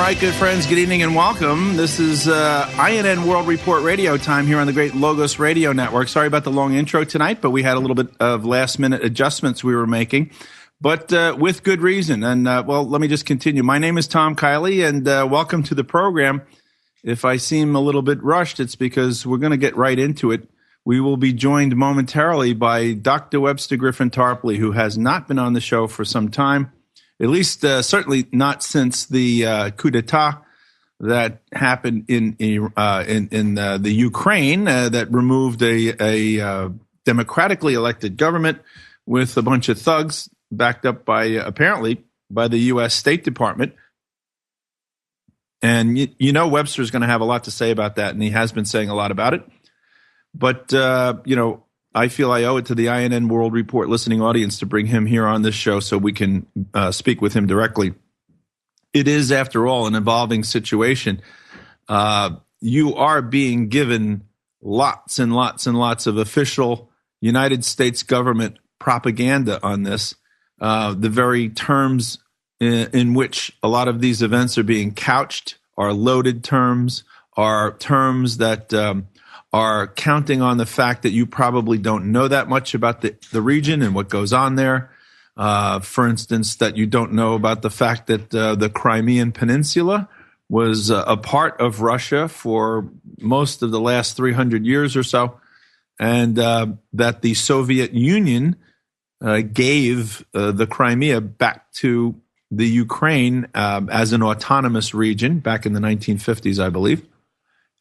right, good friends, good evening and welcome. This is INNN World Report Radio time here on the great Logos Radio Network. Sorry about the long intro tonight, but we had a little bit of last-minute adjustments we were making, but with good reason. And, well, let me just continue. My name is Tom Kiley, and welcome to the program. If I seem a little bit rushed, it's because we're going to get right into it. We will be joined momentarily by Dr. Webster Tarpley, who has not been on the show for some time. At least, certainly not since the coup d'état that happened in the Ukraine that removed a democratically elected government with a bunch of thugs backed up by apparently by the U.S. State Department. And you know Webster's going to have a lot to say about that, and he has been saying a lot about it. But I feel I owe it to the INN World Report listening audience to bring him here on this show so we can speak with him directly. It is, after all, an evolving situation. You are being given lots and lots and lots of official United States government propaganda on this. The very terms in which a lot of these events are being couched are loaded terms, are terms that are counting on the fact that you probably don't know that much about the region and what goes on there. For instance, that you don't know about the fact that the Crimean Peninsula was a part of Russia for most of the last 300 years or so, and that the Soviet Union gave the Crimea back to the Ukraine as an autonomous region back in the 1950s, I believe.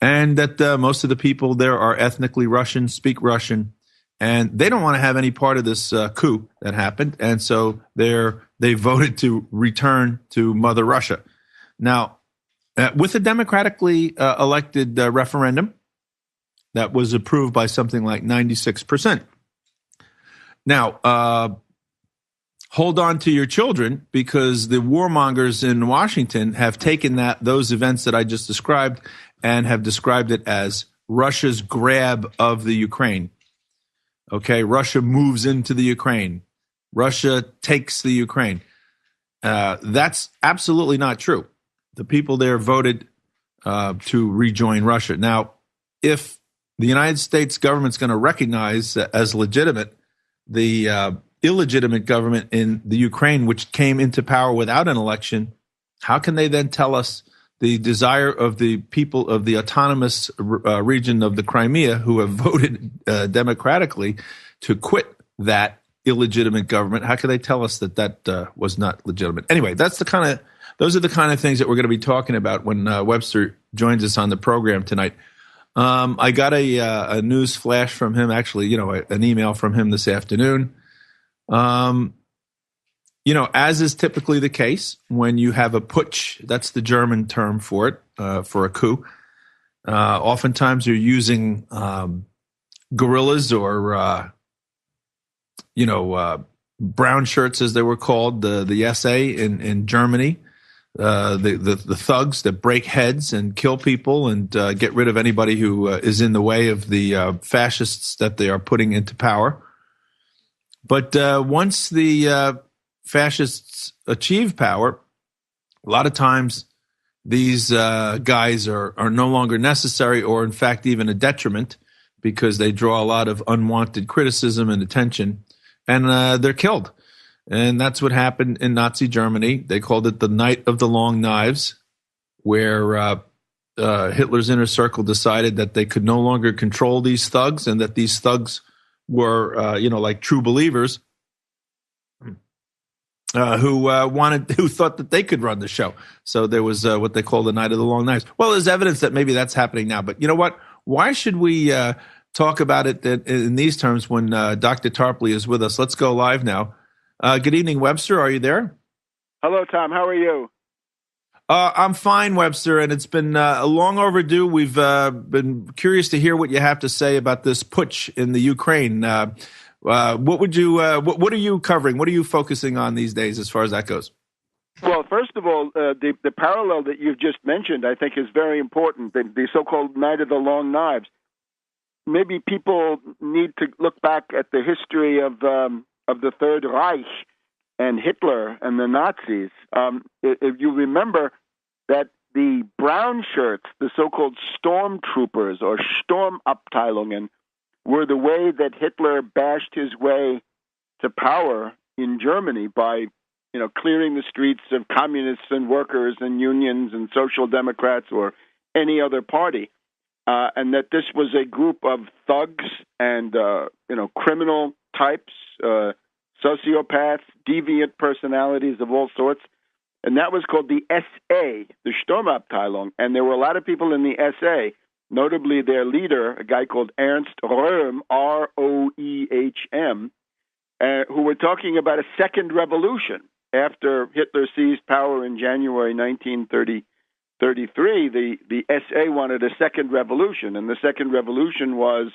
And that most of the people there are ethnically Russian, speak Russian, and they don't want to have any part of this coup that happened. And so they voted to return to Mother Russia. Now, with a democratically elected referendum that was approved by something like 96%. Now, hold on to your children, because the warmongers in Washington have taken those events that I just described and have described it as Russia's grab of the Ukraine. Okay, Russia moves into the Ukraine. Russia takes the Ukraine. That's absolutely not true. The people there voted to rejoin Russia. Now, if the United States government's going to recognize as legitimate the illegitimate government in the Ukraine, which came into power without an election, how can they then tell us the desire of the people of the autonomous region of the Crimea, who have voted democratically to quit that illegitimate government? How can they tell us that was not legitimate? Anyway, those are the kind of things that we're going to be talking about when Webster joins us on the program tonight. I got a news flash from him, actually, an email from him this afternoon. As is typically the case when you have a putsch, that's the German term for it, for a coup. Oftentimes you're using guerrillas or, brown shirts, as they were called, the SA in Germany, the thugs that break heads and kill people and get rid of anybody who is in the way of the fascists that they are putting into power. But once the fascists achieve power, a lot of times these guys are no longer necessary, or in fact even a detriment, because they draw a lot of unwanted criticism and attention, and they're killed. And that's what happened in Nazi Germany. They called it the Night of the Long Knives, where Hitler's inner circle decided that they could no longer control these thugs, and that these thugs were, like true believers, who thought that they could run the show. So there was what they call the Night of the Long Knives. Well, there's evidence that maybe that's happening now. But you know what? Why should we talk about it in these terms when Dr. Tarpley is with us? Let's go live now. Good evening, Webster. Are you there? Hello, Tom. How are you? I'm fine, Webster, and it's been long overdue. We've been curious to hear what you have to say about this putsch in the Ukraine. What are you covering? What are you focusing on these days as far as that goes? Well, first of all, the parallel that you've just mentioned, I think, is very important. The so-called Night of the Long Knives. Maybe people need to look back at the history of the Third Reich and Hitler and the Nazis. If you remember, that the brown shirts, the so-called stormtroopers or Sturmabteilungen, were the way that Hitler bashed his way to power in Germany by, clearing the streets of communists and workers and unions and social democrats or any other party, and that this was a group of thugs and criminal types, sociopaths, deviant personalities of all sorts, and that was called the SA, the Sturmabteilung, and there were a lot of people in the SA, notably their leader, a guy called Ernst Röhm, Roehm, who were talking about a second revolution. After Hitler seized power in January 1933, the SA wanted a second revolution, and the second revolution was,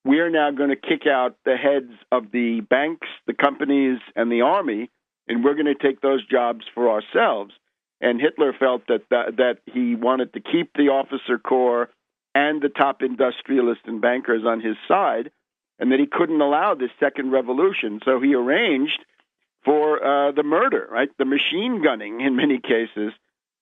we're now going to kick out the heads of the banks, the companies, and the army, and we're going to take those jobs for ourselves. And Hitler felt that he wanted to keep the officer corps and the top industrialists and bankers on his side, and that he couldn't allow this second revolution. So he arranged for the murder, right, the machine gunning in many cases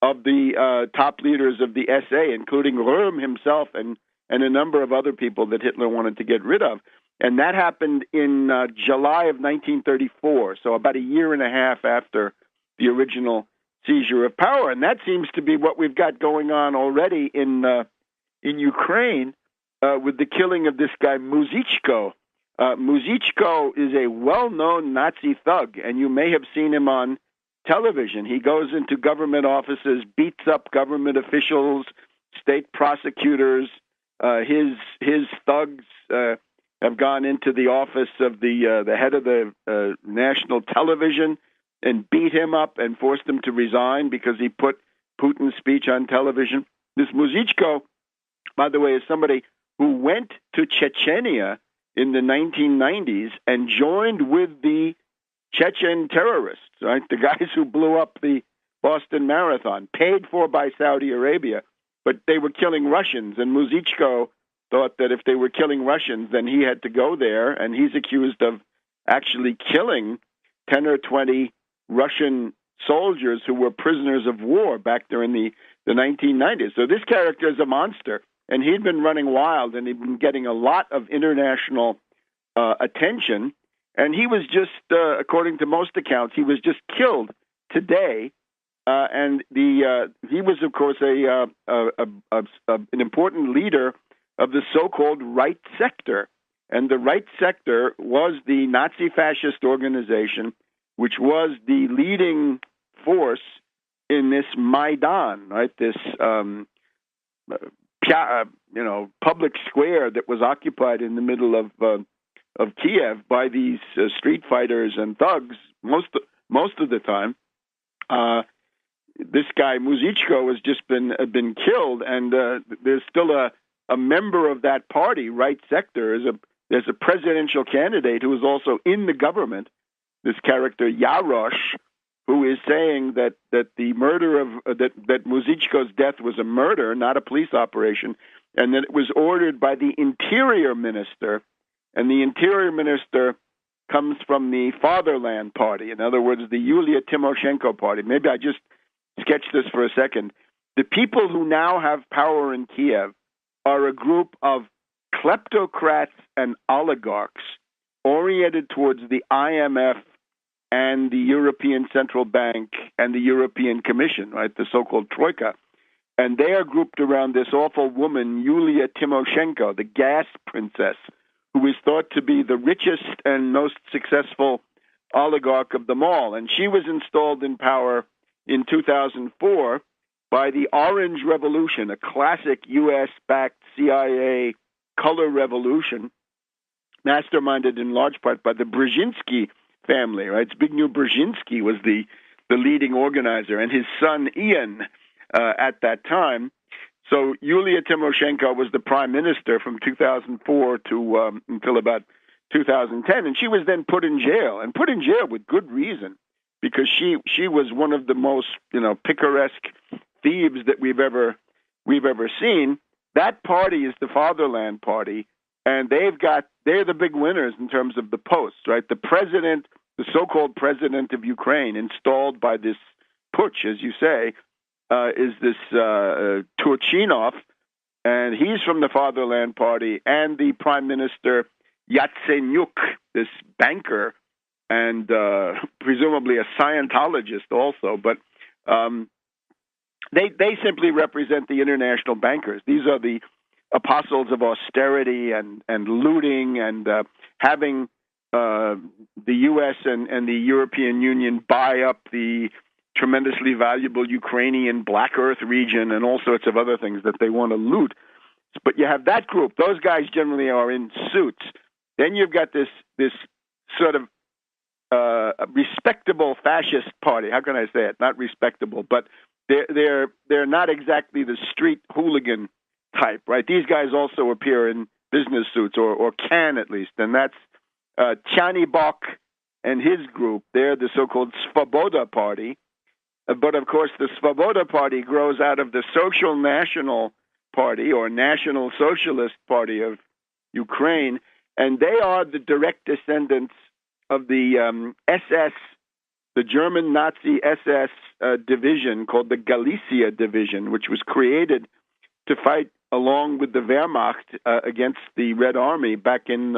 of the top leaders of the SA, including Röhm himself and a number of other people that Hitler wanted to get rid of. And that happened in July of 1934, so about a year and a half after the original seizure of power. And that seems to be what we've got going on already in Ukraine with the killing of this guy Muzychko. Muzychko is a well-known Nazi thug, and you may have seen him on television. He goes into government offices, beats up government officials, state prosecutors. His thugs have gone into the office of the head of the national television and beat him up and forced him to resign because he put Putin's speech on television. This Muzychko, by the way, is somebody who went to Chechnya in the 1990s and joined with the Chechen terrorists, right? The guys who blew up the Boston Marathon, paid for by Saudi Arabia, but they were killing Russians. And Muzychko thought that if they were killing Russians, then he had to go there. And he's accused of actually killing 10 or 20 Russian soldiers who were prisoners of war back during the 1990s. So this character is a monster. And he'd been running wild, and he'd been getting a lot of international attention. And he was just, according to most accounts, he was just killed today. And he was, of course, an important leader of the so-called right sector. And the right sector was the Nazi-fascist organization, which was the leading force in this Maidan, right? This public square that was occupied in the middle of Kiev by these street fighters and thugs most of the time. This guy Muzychko has just been killed, and there's still a member of that party, right sector. There's a presidential candidate who is also in the government. This character Yarosh, who is saying that the murder of that Muzychko's death was a murder, not a police operation, and that it was ordered by the interior minister, and the interior minister comes from the Fatherland Party. In other words, the Yulia Tymoshenko party. Maybe I just sketch this for a second. The people who now have power in Kiev are a group of kleptocrats and oligarchs oriented towards the IMF and the European Central Bank and the European Commission, right, the so-called Troika. And they are grouped around this awful woman, Yulia Tymoshenko, the gas princess, who is thought to be the richest and most successful oligarch of them all. And she was installed in power in 2004 by the Orange Revolution, a classic U.S.-backed CIA color revolution, masterminded in large part by the Brzezinski family, right? Zbigniew Brzezinski was the leading organizer, and his son Ian at that time. So Yulia Tymoshenko was the prime minister from 2004 to until about 2010, and she was then put in jail with good reason, because she was one of the most picaresque thieves that we've ever seen. That party is the Fatherland Party, and they're the big winners in terms of the posts, right? The president, the so-called president of Ukraine, installed by this putsch, as you say, is this Turchinov, and he's from the Fatherland Party, and the Prime Minister Yatsenyuk, this banker, and presumably a Scientologist also, but they simply represent the international bankers. These are the apostles of austerity and looting and having the U.S. and the European Union buy up the tremendously valuable Ukrainian Black Earth region and all sorts of other things that they want to loot. But you have that group. Those guys generally are in suits. Then you've got this sort of respectable fascist party. How can I say it? Not respectable, but they're not exactly the street hooligan type, right? These guys also appear in business suits, or can at least, and that's Chanibok and his group. They're the so-called Svoboda Party. But of course, the Svoboda Party grows out of the Social National Party, or National Socialist Party of Ukraine, and they are the direct descendants of the SS, the German Nazi SS division called the Galicia Division, which was created to fight along with the Wehrmacht against the Red Army back in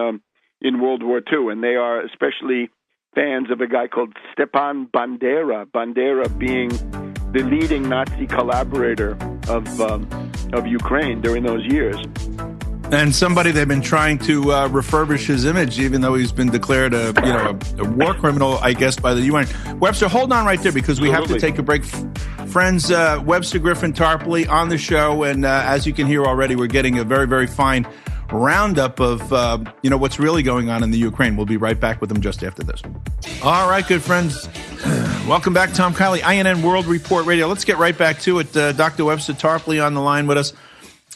World War II. And they are especially fans of a guy called Stepan Bandera, Bandera being the leading Nazi collaborator of Ukraine during those years. And somebody they've been trying to refurbish his image, even though he's been declared a war criminal, I guess, by the UN. Webster, hold on right there, because we have to take a break. Friends, Webster Griffin Tarpley on the show, and as you can hear already, we're getting a very, very fine roundup of what's really going on in the Ukraine. We'll be right back with him just after this. All right, good friends. Welcome back, Tom Kiley, INN World Report Radio. Let's get right back to it. Dr. Webster Tarpley on the line with us.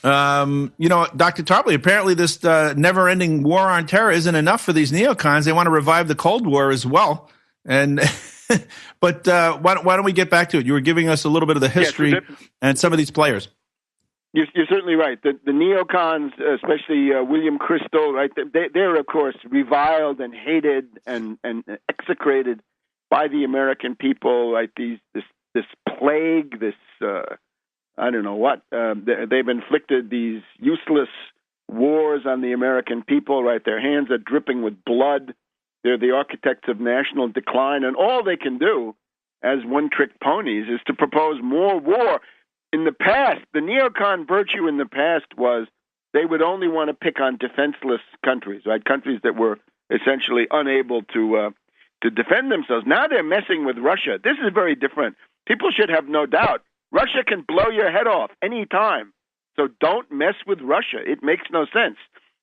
Dr. Tarpley, apparently this never-ending war on terror isn't enough for these neocons. They want to revive the Cold War as well. And but why don't we get back to it? You were giving us a little bit of the history and some of these players. You're certainly right. The neocons, especially William Crystal, right? They're of course reviled and hated and execrated by the American people. Right? This plague, this I don't know what. They've inflicted these useless wars on the American people, right? Their hands are dripping with blood. They're the architects of national decline, and all they can do as one-trick ponies is to propose more war. In the past, the neocon virtue in the past was they would only want to pick on defenseless countries, right? Countries that were essentially unable to defend themselves. Now they're messing with Russia. This is very different. People should have no doubt. Russia can blow your head off any time. So don't mess with Russia. It makes no sense.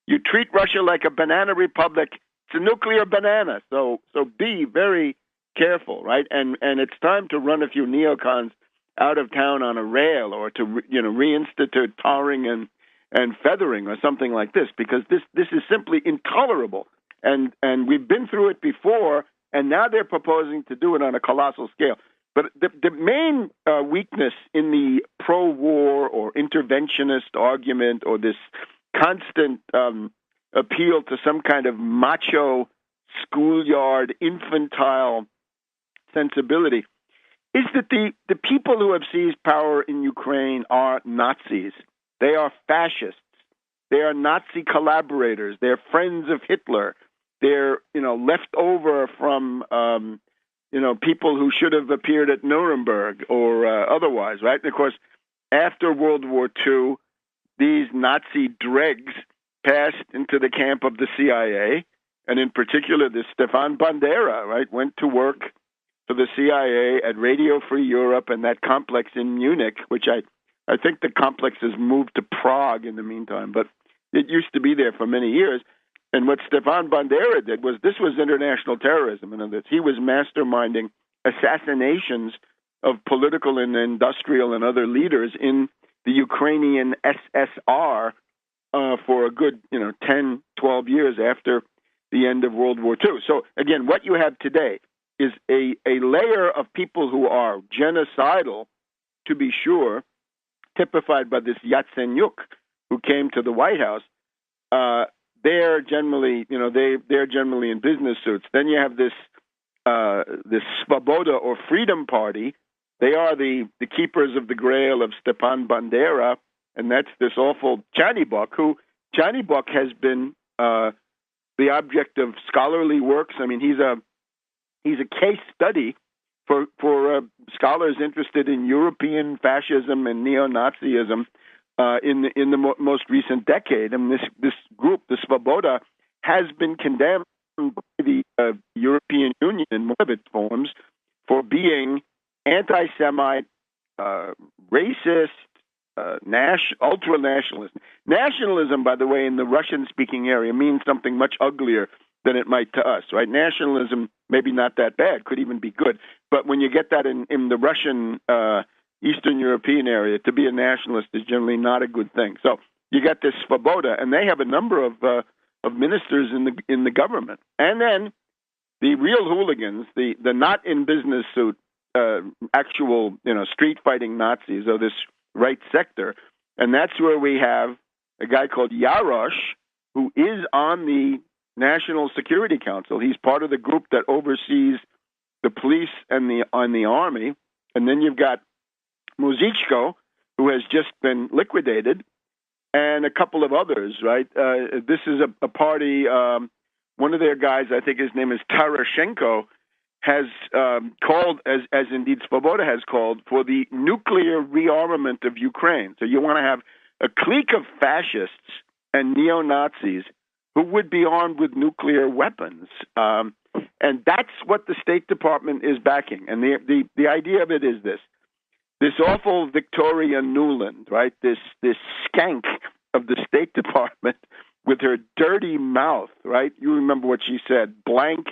You treat Russia like a banana republic. It's a nuclear banana. So be very careful, right? And it's time to run a few neocons out of town on a rail, or to reinstitute tarring and feathering or something like this, because this is simply intolerable. And we've been through it before, and now they're proposing to do it on a colossal scale. But the main weakness in the pro-war or interventionist argument, or this constant appeal to some kind of macho, schoolyard, infantile sensibility, is that the people who have seized power in Ukraine are Nazis. They are fascists. They are Nazi collaborators. They're friends of Hitler. They're left over from people who should have appeared at Nuremberg or otherwise, right? And of course, after World War II, these Nazi dregs passed into the camp of the CIA, and in particular, this Stepan Bandera, right, went to work for the CIA at Radio Free Europe and that complex in Munich, which I think the complex has moved to Prague in the meantime, but it used to be there for many years. And what Stepan Bandera did was, this was international terrorism. In other words, he was masterminding assassinations of political and industrial and other leaders in the Ukrainian SSR for a good 10, 12 years after the end of World War II. So again, what you have today is a layer of people who are genocidal, to be sure, typified by this Yatsenyuk, who came to the White House. They're generally, they're generally in business suits. Then you have this Svoboda or Freedom Party, They are the keepers of the grail of Stepan Bandera, and that's this awful Chanibok, who Chanibok has been the object of scholarly works. I mean, he's a case study for scholars interested in European fascism and neo-Nazism in the most recent decade. And this group, the Svoboda, has been condemned by the European Union in one of its forms for being anti-Semite, racist, ultra-nationalist. Nationalism, by the way, in the Russian-speaking area means something much uglier than it might to us, right? Nationalism, maybe not that bad, could even be good. But when you get that in the Russian Eastern European area, to be a nationalist is generally not a good thing. So you got this Svoboda, and they have a number of ministers in the government. And then the real hooligans, the not in business suit, actual street fighting Nazis of this right sector, and that's where we have a guy called Yarosh, who is on the National Security Council. He's part of the group that oversees the police and the army. And then you've got Muzichko, who has just been liquidated, and a couple of others, right? This is a party, one of their guys, I think his name is Tarashenko, has called, as indeed Svoboda has called, for the nuclear rearmament of Ukraine. So you want to have a clique of fascists and neo-Nazis who would be armed with nuclear weapons. And that's what the State Department is backing. And the idea of it is this awful Victoria Nuland, right? This skank of the State Department with her dirty mouth, right? You remember what she said, blank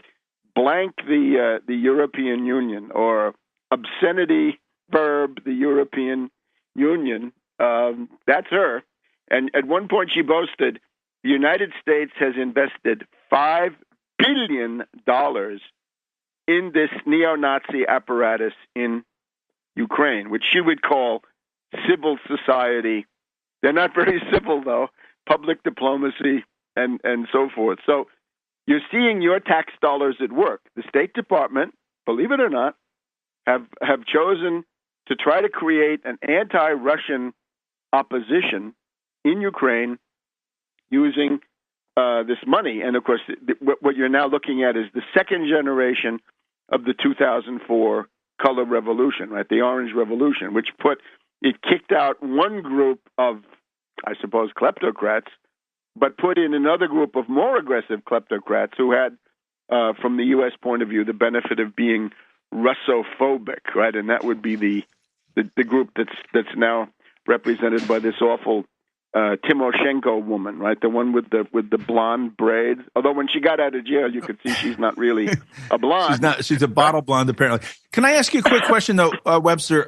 the European Union, or obscenity verb the European Union. That's her. And at one point she boasted, the United States has invested $5 billion in this neo-Nazi apparatus in Ukraine, which she would call civil society. They're not very civil, though, public diplomacy and so forth. So you're seeing your tax dollars at work. The State Department, believe it or not, have chosen to try to create an anti-Russian opposition in Ukraine using this money. And, of course, what you're now looking at is the second generation of the 2004 color revolution, right, the Orange Revolution, which kicked out one group of, I suppose, kleptocrats, but put in another group of more aggressive kleptocrats who had, from the U.S. point of view, the benefit of being Russophobic, right? And that would be the group that's now represented by this awful Timoshenko woman, right? The one with the blonde braids. Although when she got out of jail, you could see she's not really a blonde. She's a bottle blonde, apparently. Can I ask you a quick question, though, Webster?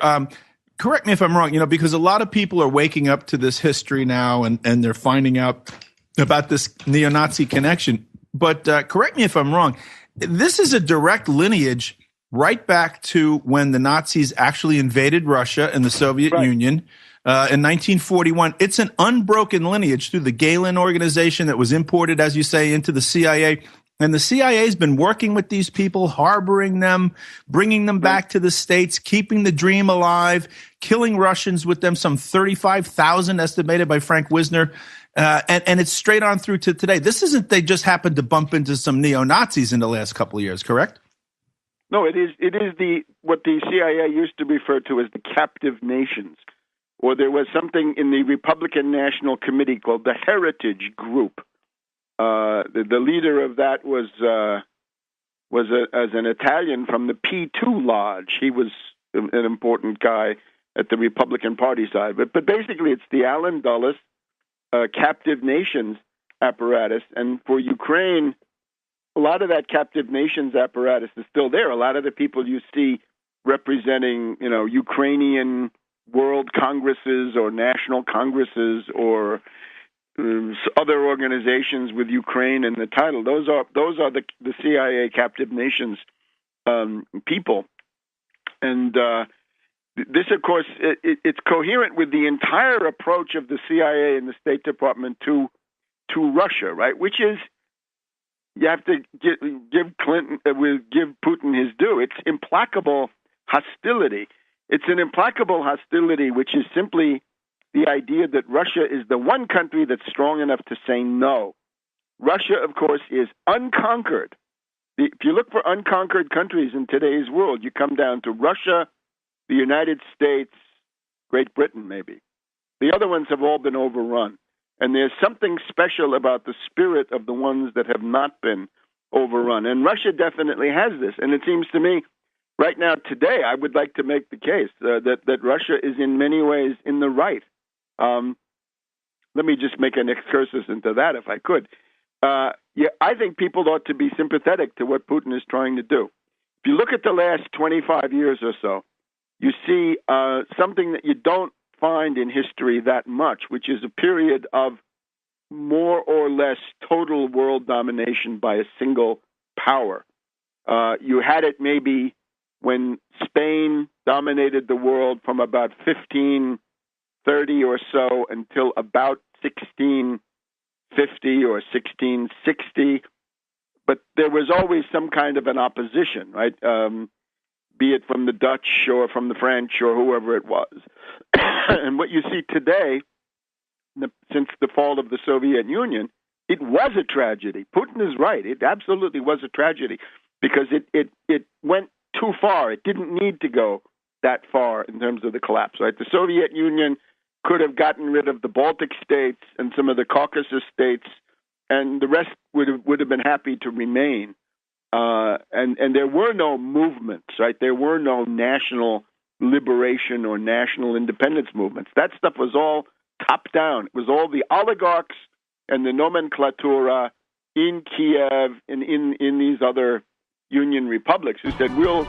Correct me if I'm wrong, because a lot of people are waking up to this history now, and they're finding out about this neo-Nazi connection. But correct me if I'm wrong. This is a direct lineage right back to when the Nazis actually invaded Russia and the Soviet Union. In 1941, it's an unbroken lineage through the Galen organization that was imported, as you say, into the CIA. And the CIA has been working with these people, harboring them, bringing them back to the States, keeping the dream alive, killing Russians with them, some 35,000 estimated by Frank Wisner. And it's straight on through to today. This isn't they just happened to bump into some neo-Nazis in the last couple of years, correct? No, it is what the CIA used to refer to as the captive nations. Or there was something in the Republican National Committee called the Heritage Group. The leader of that was as an Italian from the P2 Lodge. He was an important guy at the Republican Party side. But basically, it's the Allen Dulles captive nations apparatus. And for Ukraine, a lot of that captive nations apparatus is still there. A lot of the people you see representing, Ukrainian world congresses or national congresses or other organizations with Ukraine in the title. Those are the CIA captive nations people, and this, of course, it's coherent with the entire approach of the CIA and the State Department to Russia, right? Which is, you have to give Putin his due. It's implacable hostility. It's an implacable hostility, which is simply the idea that Russia is the one country that's strong enough to say no. Russia, of course, is unconquered. If you look for unconquered countries in today's world, you come down to Russia, the United States, Great Britain, maybe. The other ones have all been overrun. And there's something special about the spirit of the ones that have not been overrun. And Russia definitely has this. And it seems to me, right now, today, I would like to make the case that Russia is in many ways in the right. Let me just make an excursus into that, if I could. I think people ought to be sympathetic to what Putin is trying to do. If you look at the last 25 years or so, you see something that you don't find in history that much, which is a period of more or less total world domination by a single power. You had it maybe when Spain dominated the world from about 1530 or so until about 1650 or 1660. But there was always some kind of an opposition, right? Be it from the Dutch or from the French or whoever it was. And what you see today, since the fall of the Soviet Union, it was a tragedy. Putin is right. It absolutely was a tragedy because it went too far. It didn't need to go that far in terms of the collapse, right? The Soviet Union could have gotten rid of the Baltic states and some of the Caucasus states, and the rest would have been happy to remain. And there were no movements, right? There were no national liberation or national independence movements. That stuff was all top down. It was all the oligarchs and the nomenklatura in Kiev and in these other Union republics who said, we'll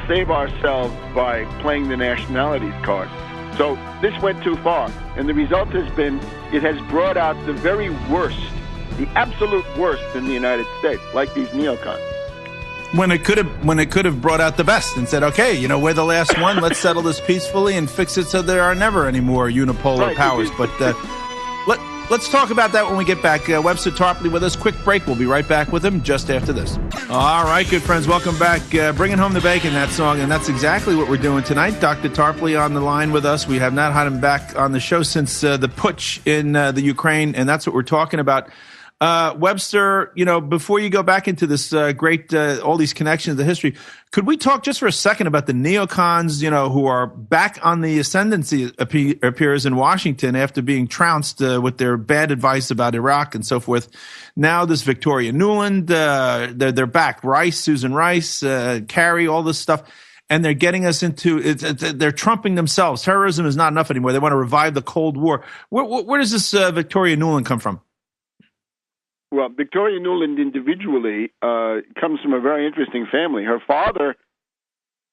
save ourselves by playing the nationalities card. So this went too far. And the result has been, it has brought out the very worst, the absolute worst in the United States, like these neocons. When it could have brought out the best and said, okay, we're the last one. Let's settle this peacefully and fix it so there are never any more unipolar powers. But let's talk about that when we get back. Webster Tarpley with us. Quick break. We'll be right back with him just after this. All right, good friends. Welcome back. Bringing home the bacon, that song. And that's exactly what we're doing tonight. Dr. Tarpley on the line with us. We have not had him back on the show since the putsch in the Ukraine. And that's what we're talking about. Webster, before you go back into this great, all these connections to history, could we talk just for a second about the neocons, who are back on the ascendancy, appears in Washington after being trounced with their bad advice about Iraq and so forth. Now this Victoria Nuland, they're back. Susan Rice, Kerry, all this stuff. And they're getting us into they're trumping themselves. Terrorism is not enough anymore. They want to revive the Cold War. Where does this Victoria Nuland come from? Well, Victoria Nuland individually comes from a very interesting family. Her father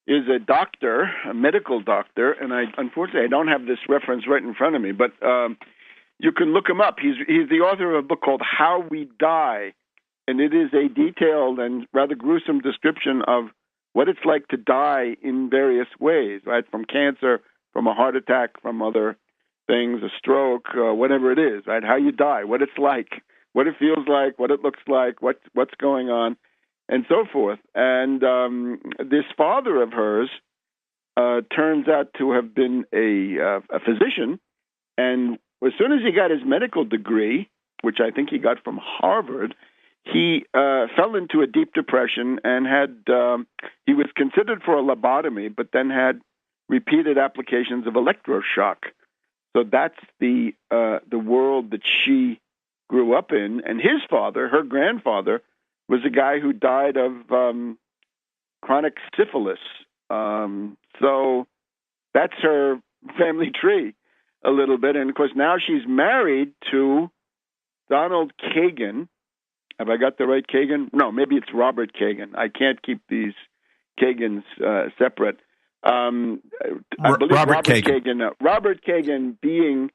is a doctor, a medical doctor, and unfortunately I don't have this reference right in front of me, but you can look him up. He's the author of a book called How We Die, and it is a detailed and rather gruesome description of what it's like to die in various ways, right? From cancer, from a heart attack, from other things, a stroke, whatever it is, right? How you die, what it's like. What it feels like, what it looks like, what's going on, and so forth. And this father of hers turns out to have been a physician, and as soon as he got his medical degree, which I think he got from Harvard, he fell into a deep depression and he was considered for a lobotomy, but then had repeated applications of electroshock. So that's the world that she grew up in, and his father, her grandfather, was a guy who died of chronic syphilis. So that's her family tree a little bit. And of course, now she's married to Donald Kagan. Have I got the right Kagan? No, maybe it's Robert Kagan. I can't keep these Kagans separate. I believe Robert Kagan. Robert Kagan being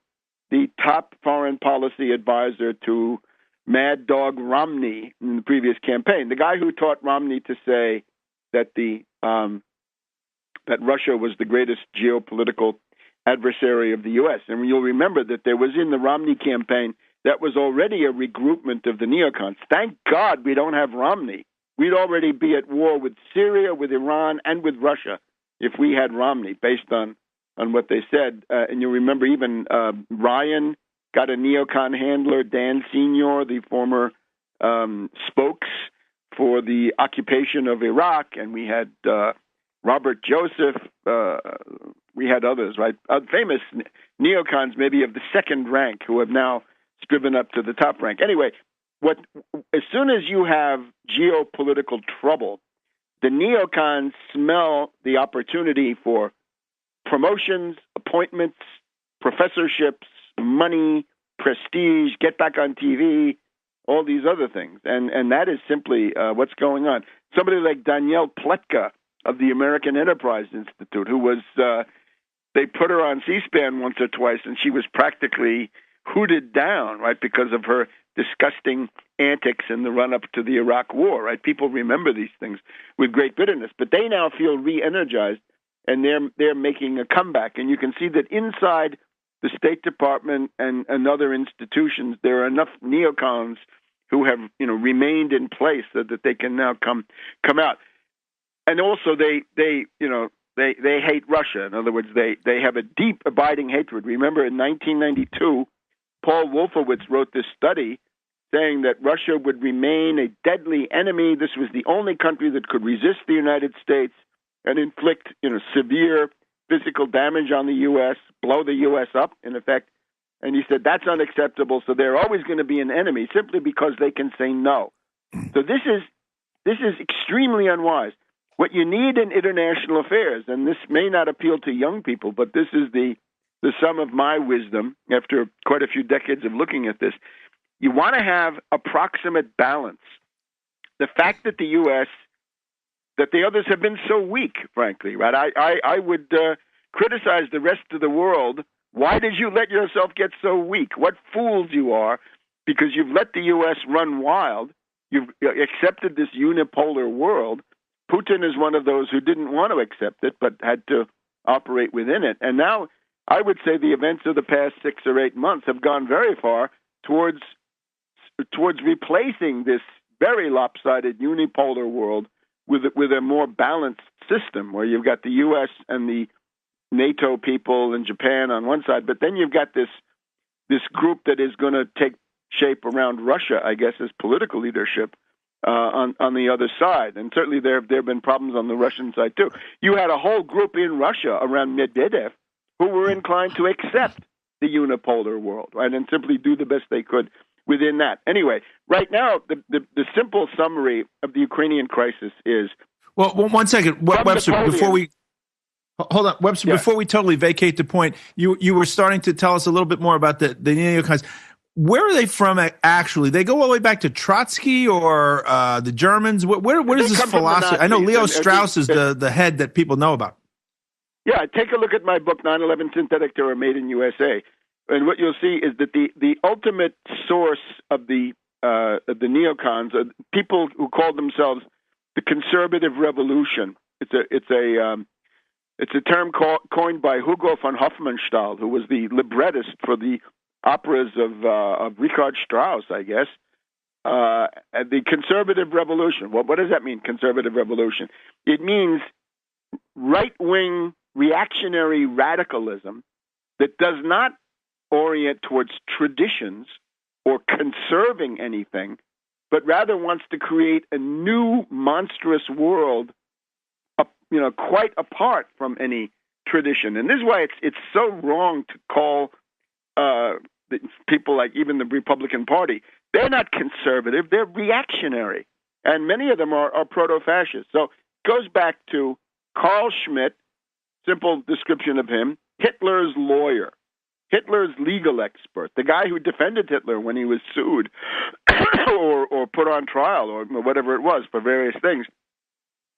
the top foreign policy advisor to Mad Dog Romney in the previous campaign, the guy who taught Romney to say that that Russia was the greatest geopolitical adversary of the U.S. And you'll remember that there was in the Romney campaign that was already a regroupment of the neocons. Thank God we don't have Romney. We'd already be at war with Syria, with Iran, and with Russia if we had Romney, based on what they said. And you remember even Ryan got a neocon handler, Dan Senior, the former spokes for the occupation of Iraq, and we had Robert Joseph. We had others, right? Famous neocons, maybe of the second rank, who have now striven up to the top rank. Anyway, as soon as you have geopolitical trouble, the neocons smell the opportunity for promotions, appointments, professorships, money, prestige, get back on TV, all these other things. And that is simply what's going on. Somebody like Danielle Pletka of the American Enterprise Institute, who was, they put her on C-SPAN once or twice, and she was practically hooted down, right, because of her disgusting antics in the run-up to the Iraq War, right? People remember these things with great bitterness, but they now feel re-energized, and they're making a comeback. And you can see that inside the State Department and other institutions, there are enough neocons who have, remained in place so that they can now come out. And also they hate Russia. In other words, they have a deep, abiding hatred. Remember, in 1992, Paul Wolfowitz wrote this study saying that Russia would remain a deadly enemy. This was the only country that could resist the United States and inflict, severe physical damage on the U.S., blow the U.S. up, in effect. And he said that's unacceptable. So they're always going to be an enemy simply because they can say no. So this is extremely unwise. What you need in international affairs, and this may not appeal to young people, but this is the sum of my wisdom after quite a few decades of looking at this. You want to have approximate balance. The fact that the U.S., that the others have been so weak, frankly, right? I would criticize the rest of the world. Why did you let yourself get so weak? What fools you are, because you've let the U.S. run wild. You've accepted this unipolar world. Putin is one of those who didn't want to accept it, but had to operate within it. And now I would say the events of the past 6 or 8 months have gone very far towards replacing this very lopsided unipolar world with a more balanced system where you've got the U.S. and the NATO people and Japan on one side, but then you've got this group that is going to take shape around Russia, I guess, as political leadership on the other side. And certainly there have been problems on the Russian side too. You had a whole group in Russia around Medvedev who were inclined to accept the unipolar world, right, and simply do the best they could within that. Anyway, right now, the simple summary of the Ukrainian crisis is... Well, one second, Webster, before we... Hold on, Webster, yeah. Before we totally vacate the point, you were starting to tell us a little bit more about the neocons. Where are they from, actually? They go all the way back to Trotsky or the Germans? Where is this philosophy? I know Leo Strauss is the head that people know about. Yeah, take a look at my book, 9/11 Synthetic Terror Made in USA. And what you'll see is that the ultimate source of the neocons are people who call themselves the conservative revolution. It's a term coined by Hugo von Hofmannsthal, who was the librettist for the operas of Richard Strauss, I guess. The conservative revolution. What does that mean, conservative revolution? It means right-wing reactionary radicalism that does not orient towards traditions or conserving anything, but rather wants to create a new monstrous world, quite apart from any tradition. And this is why it's so wrong to call people like even the Republican Party. They're not conservative; they're reactionary, and many of them are proto-fascist. So it goes back to Carl Schmitt. Simple description of him: Hitler's lawyer, Hitler's legal expert, the guy who defended Hitler when he was sued or put on trial or whatever it was for various things.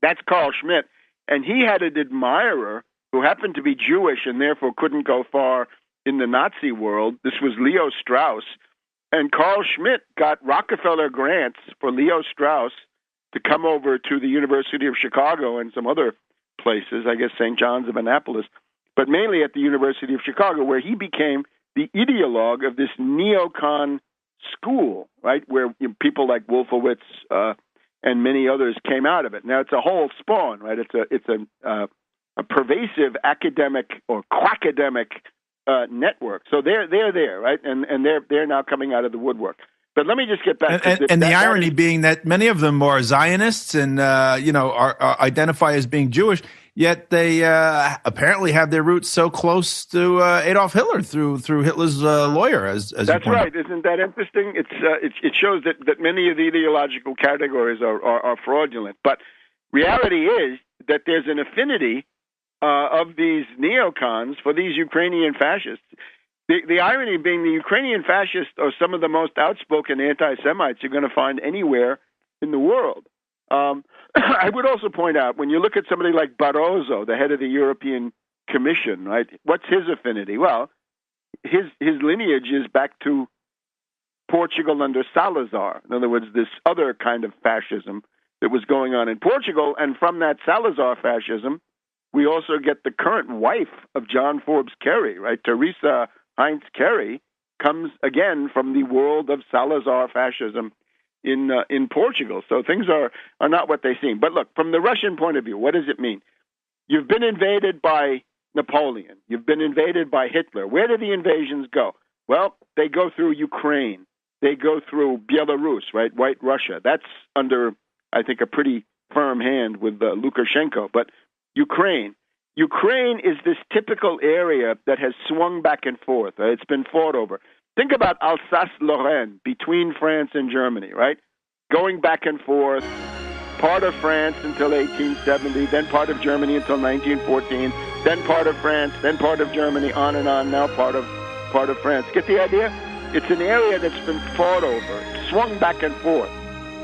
That's Carl Schmitt. And he had an admirer who happened to be Jewish and therefore couldn't go far in the Nazi world. This was Leo Strauss. And Carl Schmitt got Rockefeller grants for Leo Strauss to come over to the University of Chicago and some other places, I guess St. John's of Annapolis, but mainly at the University of Chicago, where he became the ideologue of this neocon school, right, where people like Wolfowitz and many others came out of it. Now it's a whole spawn, right? It's a pervasive academic or quackademic network. So they're there, right? And they're now coming out of the woodwork. But let me just get back to the irony being that many of them are Zionists and are identify as being Jewish, yet they apparently have their roots so close to Adolf Hitler through Hitler's lawyer. As that's right, isn't that interesting? It shows that many of the ideological categories are fraudulent. But reality is that there's an affinity of these neocons for these Ukrainian fascists. The irony being the Ukrainian fascists are some of the most outspoken anti-Semites you're going to find anywhere in the world. I would also point out, when you look at somebody like Barroso, the head of the European Commission, right? What's his affinity? Well, his lineage is back to Portugal under Salazar. In other words, this other kind of fascism that was going on in Portugal. And from that Salazar fascism, we also get the current wife of John Forbes Kerry, right? Teresa Heinz Kerry comes again from the world of Salazar fascism in Portugal. So things are not what they seem. But look, from the Russian point of view, what does it mean? You've been invaded by Napoleon. You've been invaded by Hitler. Where do the invasions go? Well, they go through Ukraine. They go through Belarus, right? White Russia. That's under, I think, a pretty firm hand with Lukashenko. But Ukraine is this typical area that has swung back and forth. Right? It's been fought over. Think about Alsace-Lorraine between France and Germany, right? Going back and forth, part of France until 1870, then part of Germany until 1914, then part of France, then part of Germany, on and on, now part of France. Get the idea? It's an area that's been fought over, swung back and forth.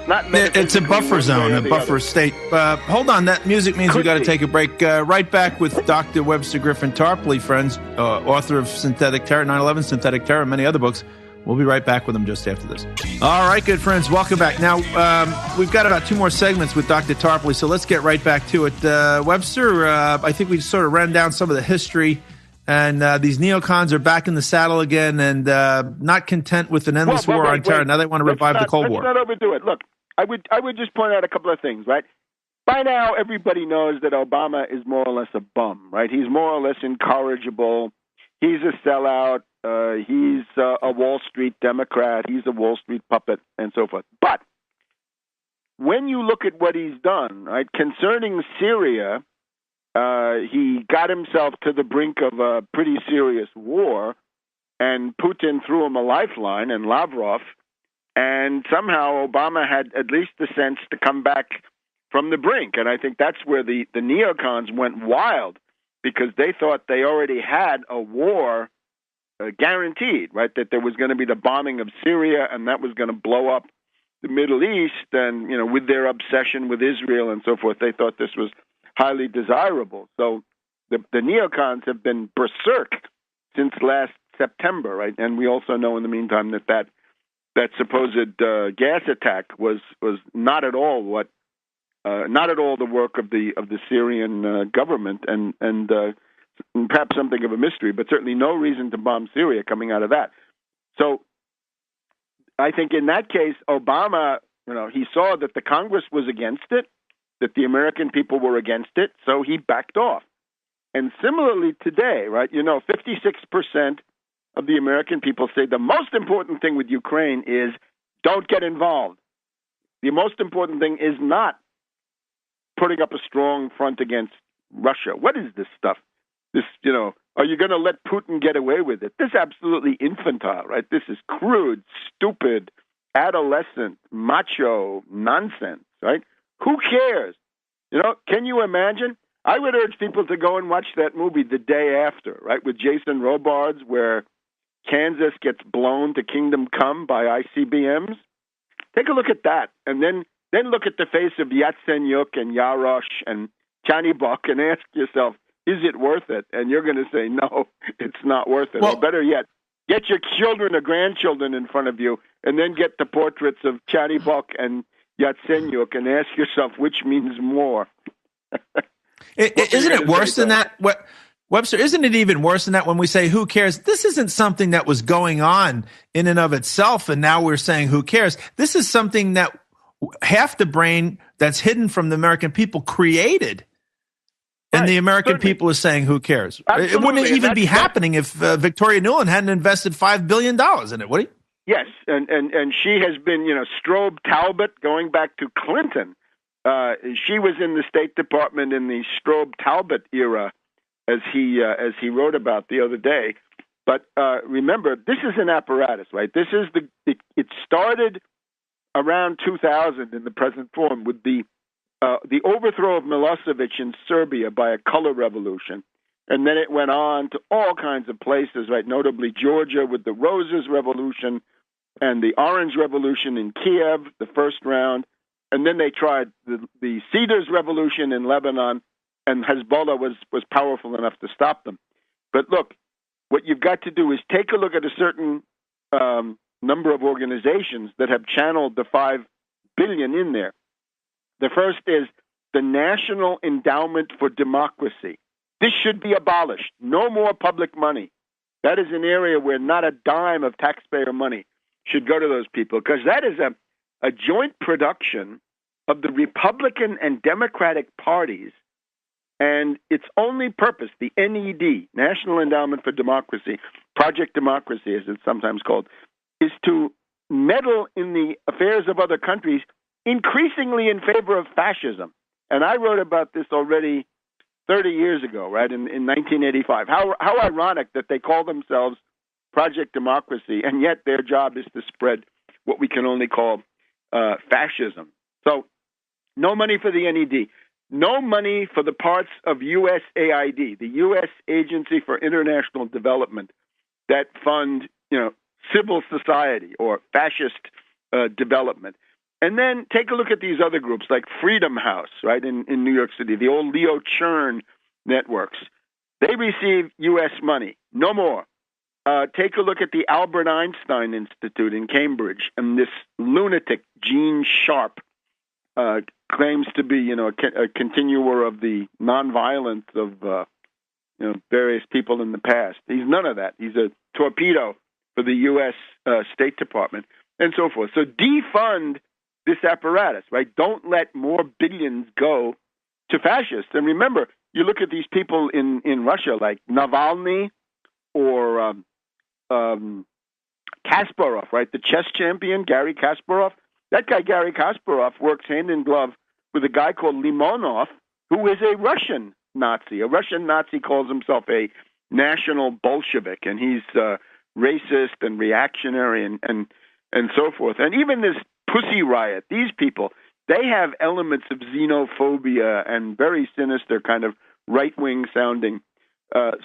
It's a buffer zone, a buffer state. Hold on, that music means we got to take a break. Right back with Dr. Webster Tarpley, friends, author of Synthetic Terror, 9/11, Synthetic Terror, and many other books. We'll be right back with him just after this. All right, good friends, welcome back. Now, we've got about 2 more segments with Dr. Tarpley, so let's get right back to it. Webster, I think we sort of ran down some of the history, and these neocons are back in the saddle again and not content with an endless war on terror. Now they want to revive the Cold War. Let's not overdo it. Look, I would just point out a couple of things, right? By now, everybody knows that Obama is more or less a bum, right? He's more or less incorrigible. He's a sellout. He's a Wall Street Democrat. He's a Wall Street puppet, and so forth. But when you look at what he's done, right, concerning Syria, he got himself to the brink of a pretty serious war, and Putin threw him a lifeline, and Lavrov. And somehow Obama had at least the sense to come back from the brink. And I think that's where the neocons went wild, because they thought they already had a war guaranteed, right? That there was going to be the bombing of Syria, and that was going to blow up the Middle East. And, with their obsession with Israel and so forth, they thought this was highly desirable. So the neocons have been berserk since last September, right? And we also know in the meantime that supposed gas attack was not at all the work of the Syrian government, and perhaps something of a mystery, but certainly no reason to bomb Syria coming out of that. So I think in that case, Obama, he saw that the Congress was against it, that the American people were against it, so he backed off. And similarly today, right? 56% of the American people say the most important thing with Ukraine is don't get involved. The most important thing is not putting up a strong front against Russia. What is this stuff? This, are you going to let Putin get away with it? This is absolutely infantile, right? This is crude, stupid, adolescent, macho nonsense, right? Who cares? Can you imagine? I would urge people to go and watch that movie The Day After, right, with Jason Robards, where Kansas gets blown to kingdom come by ICBMs. Take a look at that, and then look at the face of Yatsenyuk and Yarosh and Chanibok and ask yourself, is it worth it? And you're going to say, no, it's not worth it. Well, or better yet, get your children or grandchildren in front of you, and then get the portraits of Chanibok and Yatsenyuk and ask yourself which means more. Isn't it worse than that? Webster, isn't it even worse than that when we say, who cares? This isn't something that was going on in and of itself, and now we're saying, who cares? This is something that half the brain that's hidden from the American people created. And the American people are saying, who cares? Absolutely. It wouldn't even be happening if Victoria Nuland hadn't invested $5 billion in it, would he? Yes, and she has been, Strobe Talbot, going back to Clinton. She was in the State Department in the Strobe Talbot era, as he wrote about the other day. But remember, this is an apparatus, right? This is it started around 2000 in the present form with the overthrow of Milosevic in Serbia by a color revolution. And then it went on to all kinds of places, right? Notably Georgia with the Roses Revolution and the Orange Revolution in Kiev, the first round. And then they tried the Cedars Revolution in Lebanon, and Hezbollah was powerful enough to stop them. But look, what you've got to do is take a look at a certain number of organizations that have channeled the $5 billion in there. The first is the National Endowment for Democracy. This should be abolished. No more public money. That is an area where not a dime of taxpayer money should go to those people, because that is a joint production of the Republican and Democratic parties, and its only purpose, the NED, National Endowment for Democracy, Project Democracy as it's sometimes called, is to meddle in the affairs of other countries, increasingly in favor of fascism. And I wrote about this already 30 years ago, right, in 1985. How ironic that they call themselves Project Democracy, and yet their job is to spread what we can only call fascism. So no money for the NED. No money for the parts of USAID, the U.S. Agency for International Development, that fund, civil society or fascist development. And then take a look at these other groups like Freedom House, right, in New York City, the old Leo Chern networks. They receive U.S. money, no more. Take a look at the Albert Einstein Institute in Cambridge, and this lunatic Gene Sharp claims to be, a continuer of the nonviolence of, various people in the past. He's none of that. He's a torpedo for the U.S. State Department and so forth. So defund this apparatus, right? Don't let more billions go to fascists. And remember, you look at these people in Russia, like Navalny or Kasparov, right? The chess champion, Garry Kasparov. That guy, Garry Kasparov, works hand in glove with a guy called Limonov, who is a Russian Nazi. A Russian Nazi calls himself a national Bolshevik, and he's racist and reactionary and so forth. And even this Pussy Riot, these people, they have elements of xenophobia and very sinister kind of right-wing sounding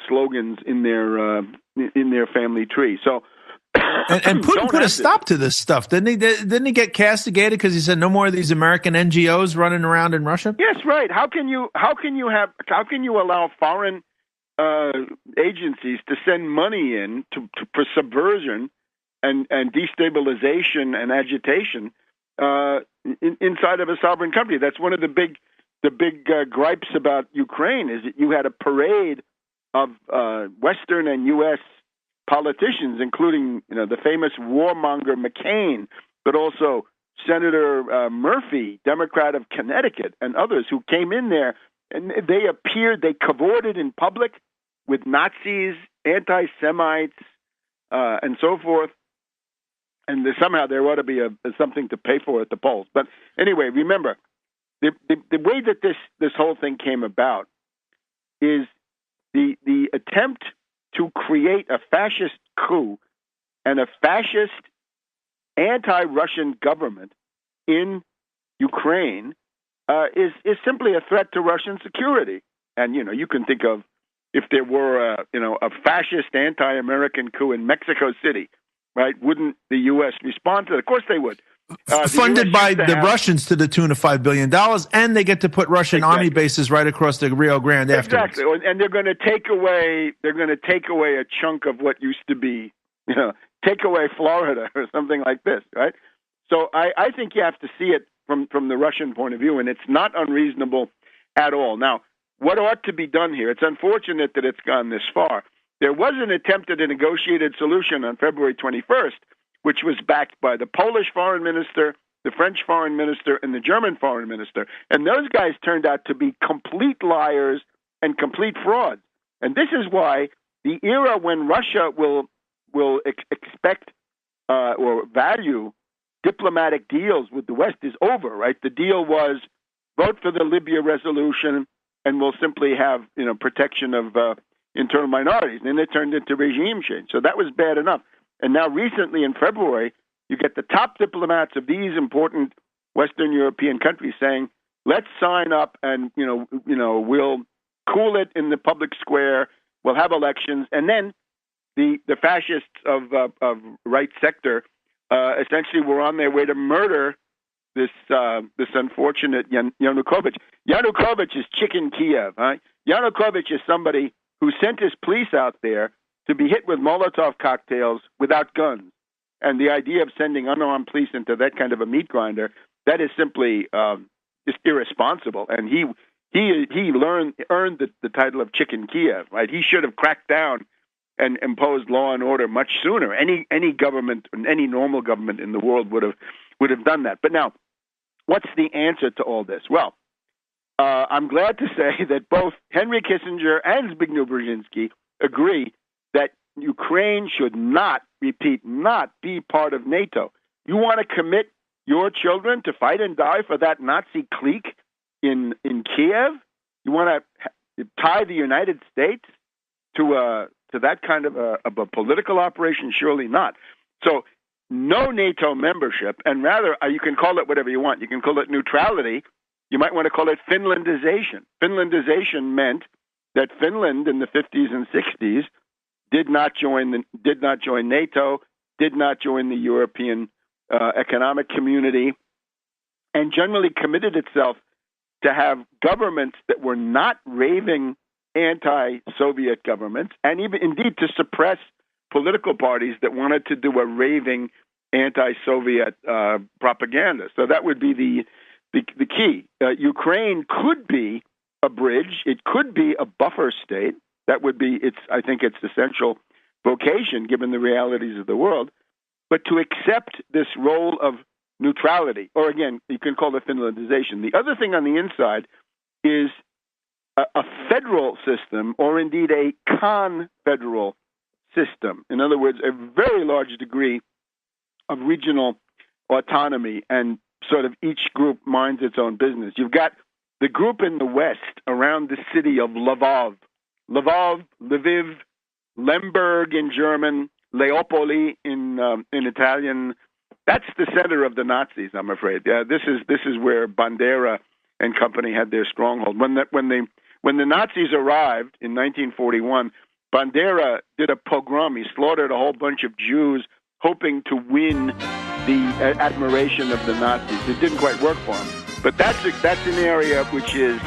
slogans in their family tree. So, and Putin put a stop to this stuff, didn't he? Didn't he get castigated because he said no more of these American NGOs running around in Russia? Yes, right. How can you allow foreign agencies to send money in for subversion and destabilization and agitation inside of a sovereign country? That's one of the big gripes about Ukraine, is that you had a parade of Western and U.S. politicians, including the famous warmonger McCain, but also Senator Murphy, Democrat of Connecticut, and others who came in there, and they cavorted in public with Nazis, anti-Semites, and so forth. And somehow there ought to be something to pay for at the polls. But anyway, remember, the way that this whole thing came about is the attempt to create a fascist coup and a fascist anti-Russian government in Ukraine is simply a threat to Russian security. And you can think of, if there were a fascist anti-American coup in Mexico City, right? Wouldn't the U.S. respond to it? Of course they would. Funded by the Russians to the tune of $5 billion, and they get to put Russian army bases right across the Rio Grande afterwards. Exactly, and they're going to take away a chunk of what used to be, take away Florida or something like this, right? So I think you have to see it from the Russian point of view, and it's not unreasonable at all. Now, what ought to be done here? It's unfortunate that it's gone this far. There was an attempt at a negotiated solution on February 21st, which was backed by the Polish foreign minister, the French foreign minister, and the German foreign minister. And those guys turned out to be complete liars and complete frauds. And this is why the era when Russia will expect or value diplomatic deals with the West is over, right? The deal was vote for the Libya resolution and we'll simply have, protection of internal minorities. And then it turned into regime change. So that was bad enough. And now recently in February, you get the top diplomats of these important Western European countries saying, let's sign up and, we'll cool it in the public square. We'll have elections. And then the fascists of right sector essentially were on their way to murder this unfortunate Yanukovych. Yanukovych is Chicken Kiev. Right? Yanukovych is somebody who sent his police out there to be hit with Molotov cocktails without guns. And the idea of sending unarmed police into that kind of a meat grinder, that is simply just irresponsible. And he earned the title of Chicken Kiev. Right? He should have cracked down and imposed law and order much sooner. Any government, any normal government in the world would have done that. But now, what's the answer to all this? Well, I'm glad to say that both Henry Kissinger and Zbigniew Brzezinski agree that Ukraine should not be part of NATO. You want to commit your children to fight and die for that Nazi clique in Kiev? You want to tie the United States to that kind of a political operation? Surely not. So no NATO membership, and rather you can call it whatever you want. You can call it neutrality. You might want to call it Finlandization. Finlandization meant that Finland in the 50s and 60s did not join NATO, did not join the European Economic Community, and generally committed itself to have governments that were not raving anti-Soviet governments, and even indeed to suppress political parties that wanted to do a raving anti-Soviet propaganda. So that would be the key. Ukraine could be a bridge. It could be a buffer state. That would be I think its essential vocation, given the realities of the world. But to accept this role of neutrality, or again, you can call it Finlandization. The other thing on the inside is a federal system, or indeed a confederal system. In other words, a very large degree of regional autonomy, and sort of each group minds its own business. You've got the group in the west around the city of Lvov, Lviv, Lemberg in German, Leopoli in Italian. That's the center of the Nazis, I'm afraid. Yeah, this is where Bandera and company had their stronghold. When the Nazis arrived in 1941, Bandera did a pogrom. He slaughtered a whole bunch of Jews, hoping to win the admiration of the Nazis. It didn't quite work for him. But that's an area which is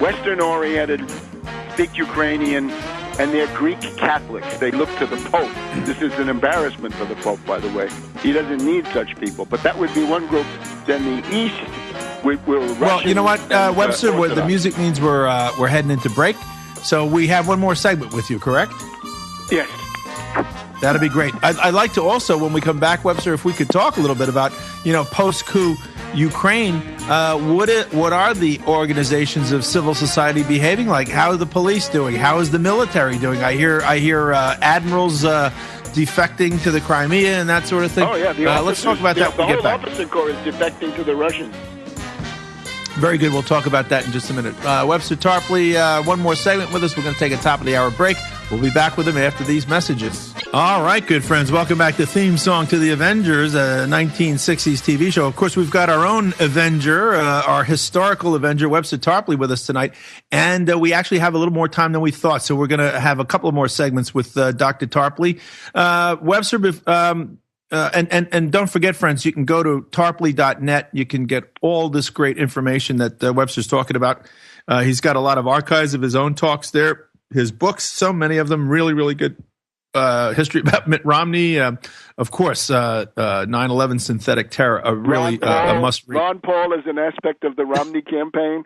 Western-oriented, speak Ukrainian, and they're Greek Catholics. They look to the Pope. This is an embarrassment for the Pope, by the way. He doesn't need such people. But that would be one group. Then the East, well, you know what, Webster, the music means we're heading into break. So we have one more segment with you, correct? Yes. That'd be great. I'd like to also, when we come back, Webster, if we could talk a little bit about, post-coup Ukraine. What are the organizations of civil society behaving like? How are the police doing? How is the military doing? I hear admirals defecting to the Crimea and that sort of thing. Oh yeah, let's talk about that when we get back. The whole officer corps is defecting to the Russians. Very good. We'll talk about that in just a minute. Webster Tarpley, one more segment with us. We're going to take a top-of-the-hour break. We'll be back with him after these messages. All right, good friends. Welcome back to Theme Song to the Avengers, a 1960s TV show. Of course, we've got our own Avenger, our historical Avenger, Webster Tarpley, with us tonight. And we actually have a little more time than we thought, so we're going to have a couple of more segments with Dr. Tarpley. Webster, and don't forget, friends, you can go to tarpley.net. You can get all this great information that Webster's talking about. He's got a lot of archives of his own talks there. His books, so many of them, really, really good. History about Mitt Romney, of course, 9/11 synthetic terror, a must read. Ron Paul is an aspect of the Romney campaign.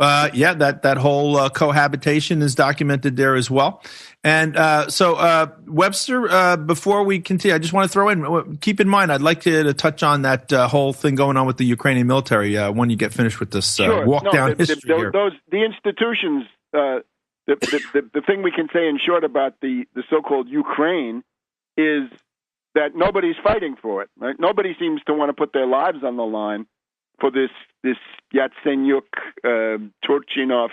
Yeah, that whole cohabitation is documented there as well. And so, Webster, before we continue, I just want to throw in, keep in mind, I'd like to touch on that whole thing going on with the Ukrainian military when you get finished with this walk down history here. The institutions the thing we can say in short about the so-called Ukraine is that nobody's fighting for it. Right? Nobody seems to want to put their lives on the line for this Yatsenyuk, Turchinov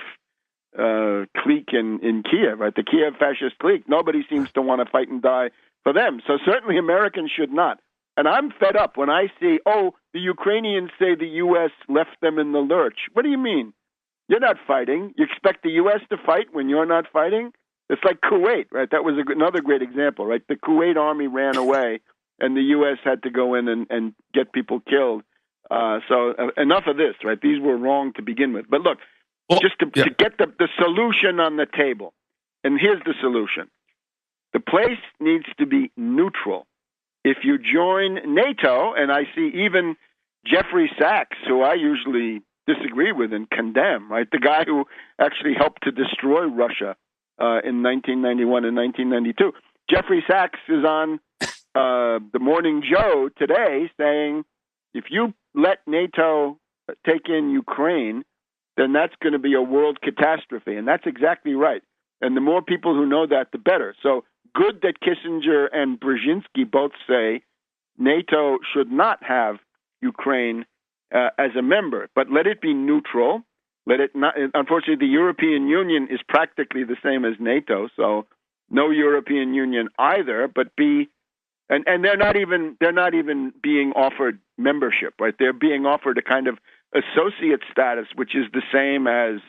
clique in Kiev, right? The Kiev fascist clique. Nobody seems to want to fight and die for them. So certainly Americans should not. And I'm fed up when I see, the Ukrainians say the U.S. left them in the lurch. What do you mean? You're not fighting. You expect the U.S. to fight when you're not fighting? It's like Kuwait, right? That was another great example, right? The Kuwait army ran away, and the U.S. had to go in and get people killed. So enough of this, right? These were wrong to begin with. But look, just to get the solution on the table, and here's the solution. The place needs to be neutral. If you join NATO, and I see even Jeffrey Sachs, who I usually disagree with and condemn, right? The guy who actually helped to destroy Russia in 1991 and 1992. Jeffrey Sachs is on the Morning Joe today saying, if you let NATO take in Ukraine, then that's going to be a world catastrophe. And that's exactly right. And the more people who know that, the better. So good that Kissinger and Brzezinski both say NATO should not have Ukraine as a member, but let it be neutral. Let it not. Unfortunately, the European Union is practically the same as NATO, so no European Union either. But and they're not even being offered membership, right? They're being offered a kind of associate status, which is the same as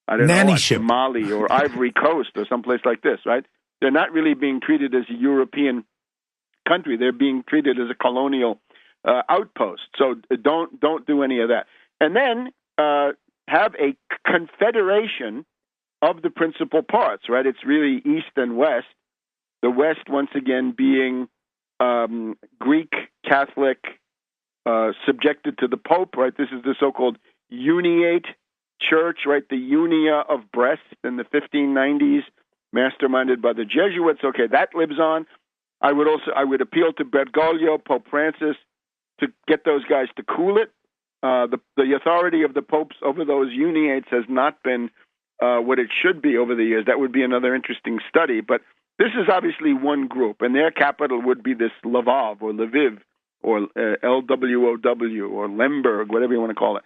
I don't know, Mali or Ivory Coast or someplace like this, right? They're not really being treated as a European country. They're being treated as a colonial outpost. So don't do any of that. And then have a confederation of the principal parts, right? It's really East and West. The West, once again, being Greek, Catholic, subjected to the Pope, right? This is the so-called Uniate Church, right? The Unia of Brest in the 1590s, masterminded by the Jesuits. Okay, that lives on. I would appeal to Bergoglio, Pope Francis, to get those guys to cool it. The authority of the popes over those uniates has not been what it should be over the years. That would be another interesting study. But this is obviously one group, and their capital would be this Lvov or Lviv or LWOW or Lemberg, whatever you want to call it.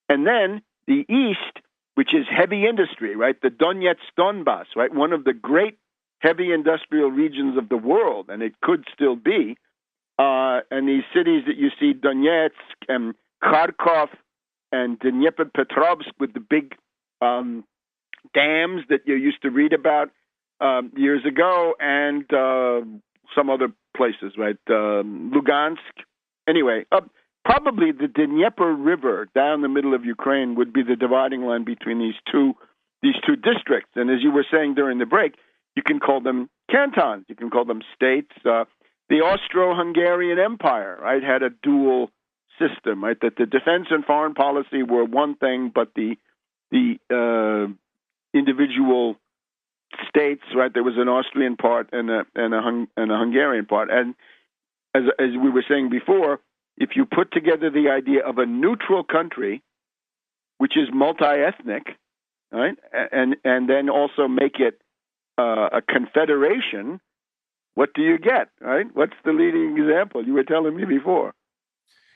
And then the East, which is heavy industry, right? The Donetsk, Donbass, right? One of the great heavy industrial regions of the world, and it could still be. And these cities that you see, Donetsk and Kharkov and Dnipropetrovsk with the big dams that you used to read about years ago, and some other places, right? Lugansk. Anyway, probably the Dnieper River down the middle of Ukraine would be the dividing line between these two districts. And as you were saying during the break, you can call them cantons, you can call them states. The Austro-Hungarian Empire, right, had a dual system, right? That the defense and foreign policy were one thing, but the individual states, right? There was an Austrian part and a Hungarian part. And as we were saying before, if you put together the idea of a neutral country, which is multi-ethnic, right, and then also make it a confederation, what do you get, right? What's the leading example? You were telling me before.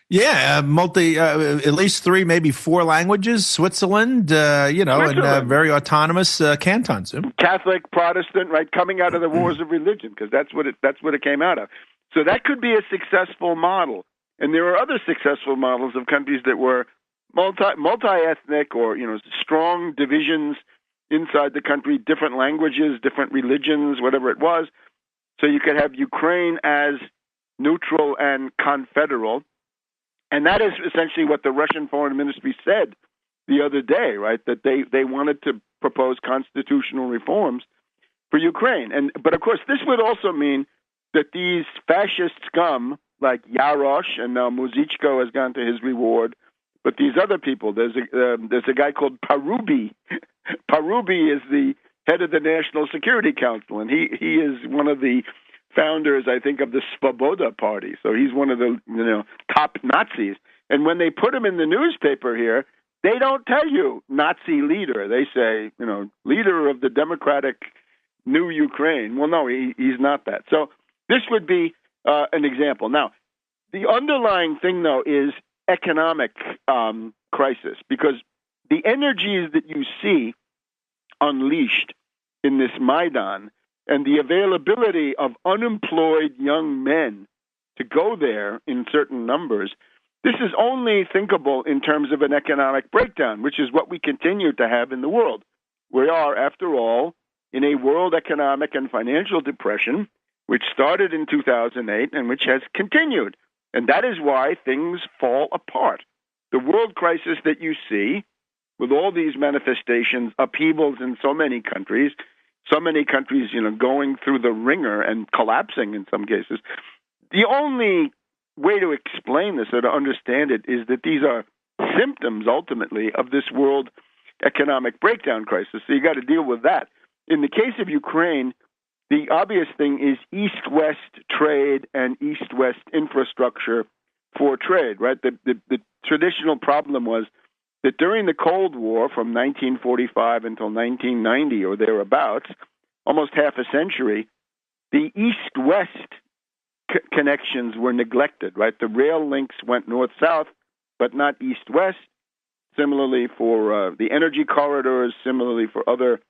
Yeah, at least 3, maybe 4 languages. Switzerland, and very autonomous cantons. Catholic, Protestant, right? Coming out of the wars of religion, because that's what it came out of. So that could be a successful model. And there are other successful models of countries that were multi-ethnic or strong divisions inside the country, different languages, different religions, whatever it was. So you could have Ukraine as neutral and confederal. And that is essentially what the Russian Foreign Ministry said the other day, right? That they wanted to propose constitutional reforms for Ukraine. But of course, this would also mean that these fascist scum like Yarosh, and now Muzichko has gone to his reward, but these other people, there's a guy called Parubi. Parubi is the head of the National Security Council, and he is one of the founders, I think, of the Svoboda Party. So he's one of the top Nazis. And when they put him in the newspaper here, they don't tell you Nazi leader. They say, leader of the democratic new Ukraine. Well, no, he's not that. So this would be an example. Now, the underlying thing, though, is economic crisis, because the energies that you see unleashed in this Maidan and the availability of unemployed young men to go there in certain numbers, this is only thinkable in terms of an economic breakdown, which is what we continue to have in the world. We are, after all, in a world economic and financial depression, which started in 2008 and which has continued. And that is why things fall apart. The world crisis that you see, with all these manifestations, upheavals in so many countries, going through the ringer and collapsing in some cases, the only way to explain this or to understand it is that these are symptoms, ultimately, of this world economic breakdown crisis. So you got to deal with that. In the case of Ukraine, the obvious thing is east-west trade and east-west infrastructure for trade, right? The traditional problem was that during the Cold War from 1945 until 1990 or thereabouts, almost half a century, the east-west connections were neglected, right? The rail links went north-south, but not east-west. Similarly for the energy corridors, similarly for other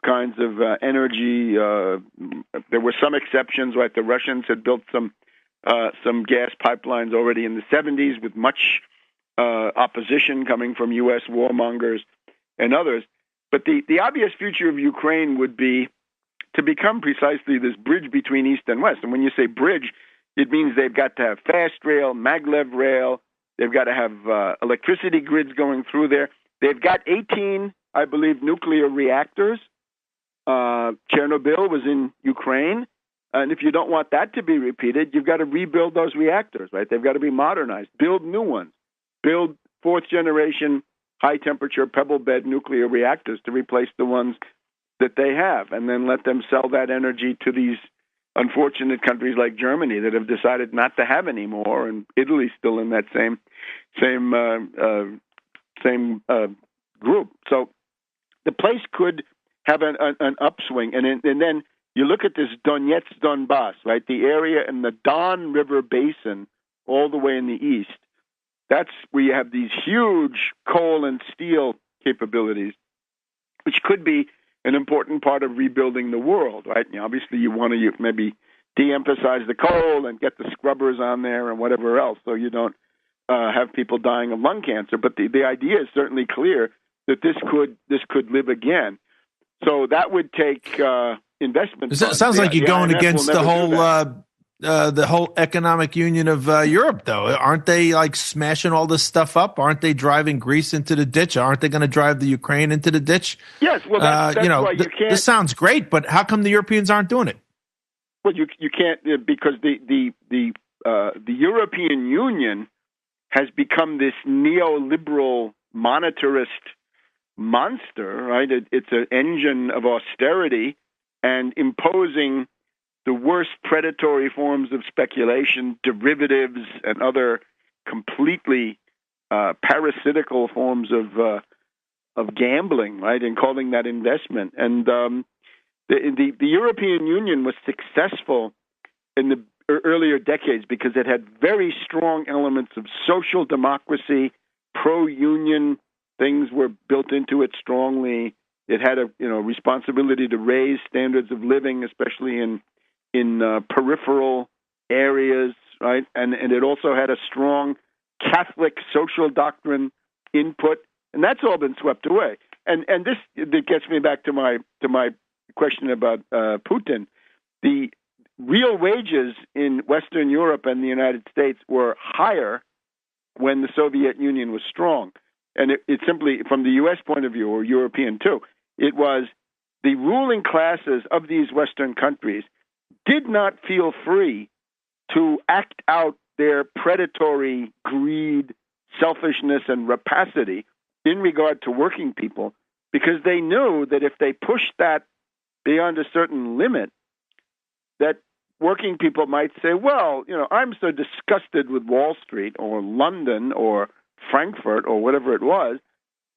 kinds of energy. There were some exceptions, right? The Russians had built some gas pipelines already in the 70s with much opposition coming from U.S. warmongers and others. But the obvious future of Ukraine would be to become precisely this bridge between East and West. And when you say bridge, it means they've got to have fast rail, maglev rail. They've got to have electricity grids going through there. They've got 18, I believe, nuclear reactors. Chernobyl was in Ukraine. And if you don't want that to be repeated, you've got to rebuild those reactors, right? They've got to be modernized, build new ones, build fourth-generation high-temperature pebble-bed nuclear reactors to replace the ones that they have, and then let them sell that energy to these unfortunate countries like Germany that have decided not to have any more, and Italy's still in that same group. So the place could have an upswing, and then you look at this Donetsk, Donbass, right? The area in the Don River Basin, all the way in the east. That's where you have these huge coal and steel capabilities, which could be an important part of rebuilding the world, right? Obviously, you want to maybe de-emphasize the coal and get the scrubbers on there and whatever else, so you don't have people dying of lung cancer. But the idea is certainly clear that this could live again. So that would take investment. It sounds like you're going against the whole economic union of Europe, though. Aren't they like smashing all this stuff up? Aren't they driving Greece into the ditch? Aren't they going to drive the Ukraine into the ditch? Yes. Well, that's why you can't. This sounds great, but how come the Europeans aren't doing it? Well, you can't because the European Union has become this neoliberal monetarist monster, right? It's an engine of austerity and imposing the worst predatory forms of speculation, derivatives, and other completely parasitical forms of gambling, right? And calling that investment. And the European Union was successful in the earlier decades because it had very strong elements of social democracy, pro-union. Things were built into it strongly. It had a responsibility to raise standards of living, especially in peripheral areas, right? And it also had a strong Catholic social doctrine input, and that's all been swept away. And this gets me back to my question about Putin. The real wages in Western Europe and the United States were higher when the Soviet Union was strong. And it simply, from the U.S. point of view, or European too, it was the ruling classes of these Western countries did not feel free to act out their predatory greed, selfishness, and rapacity in regard to working people, because they knew that if they pushed that beyond a certain limit, that working people might say, well, I'm so disgusted with Wall Street or London or Frankfurt or whatever it was,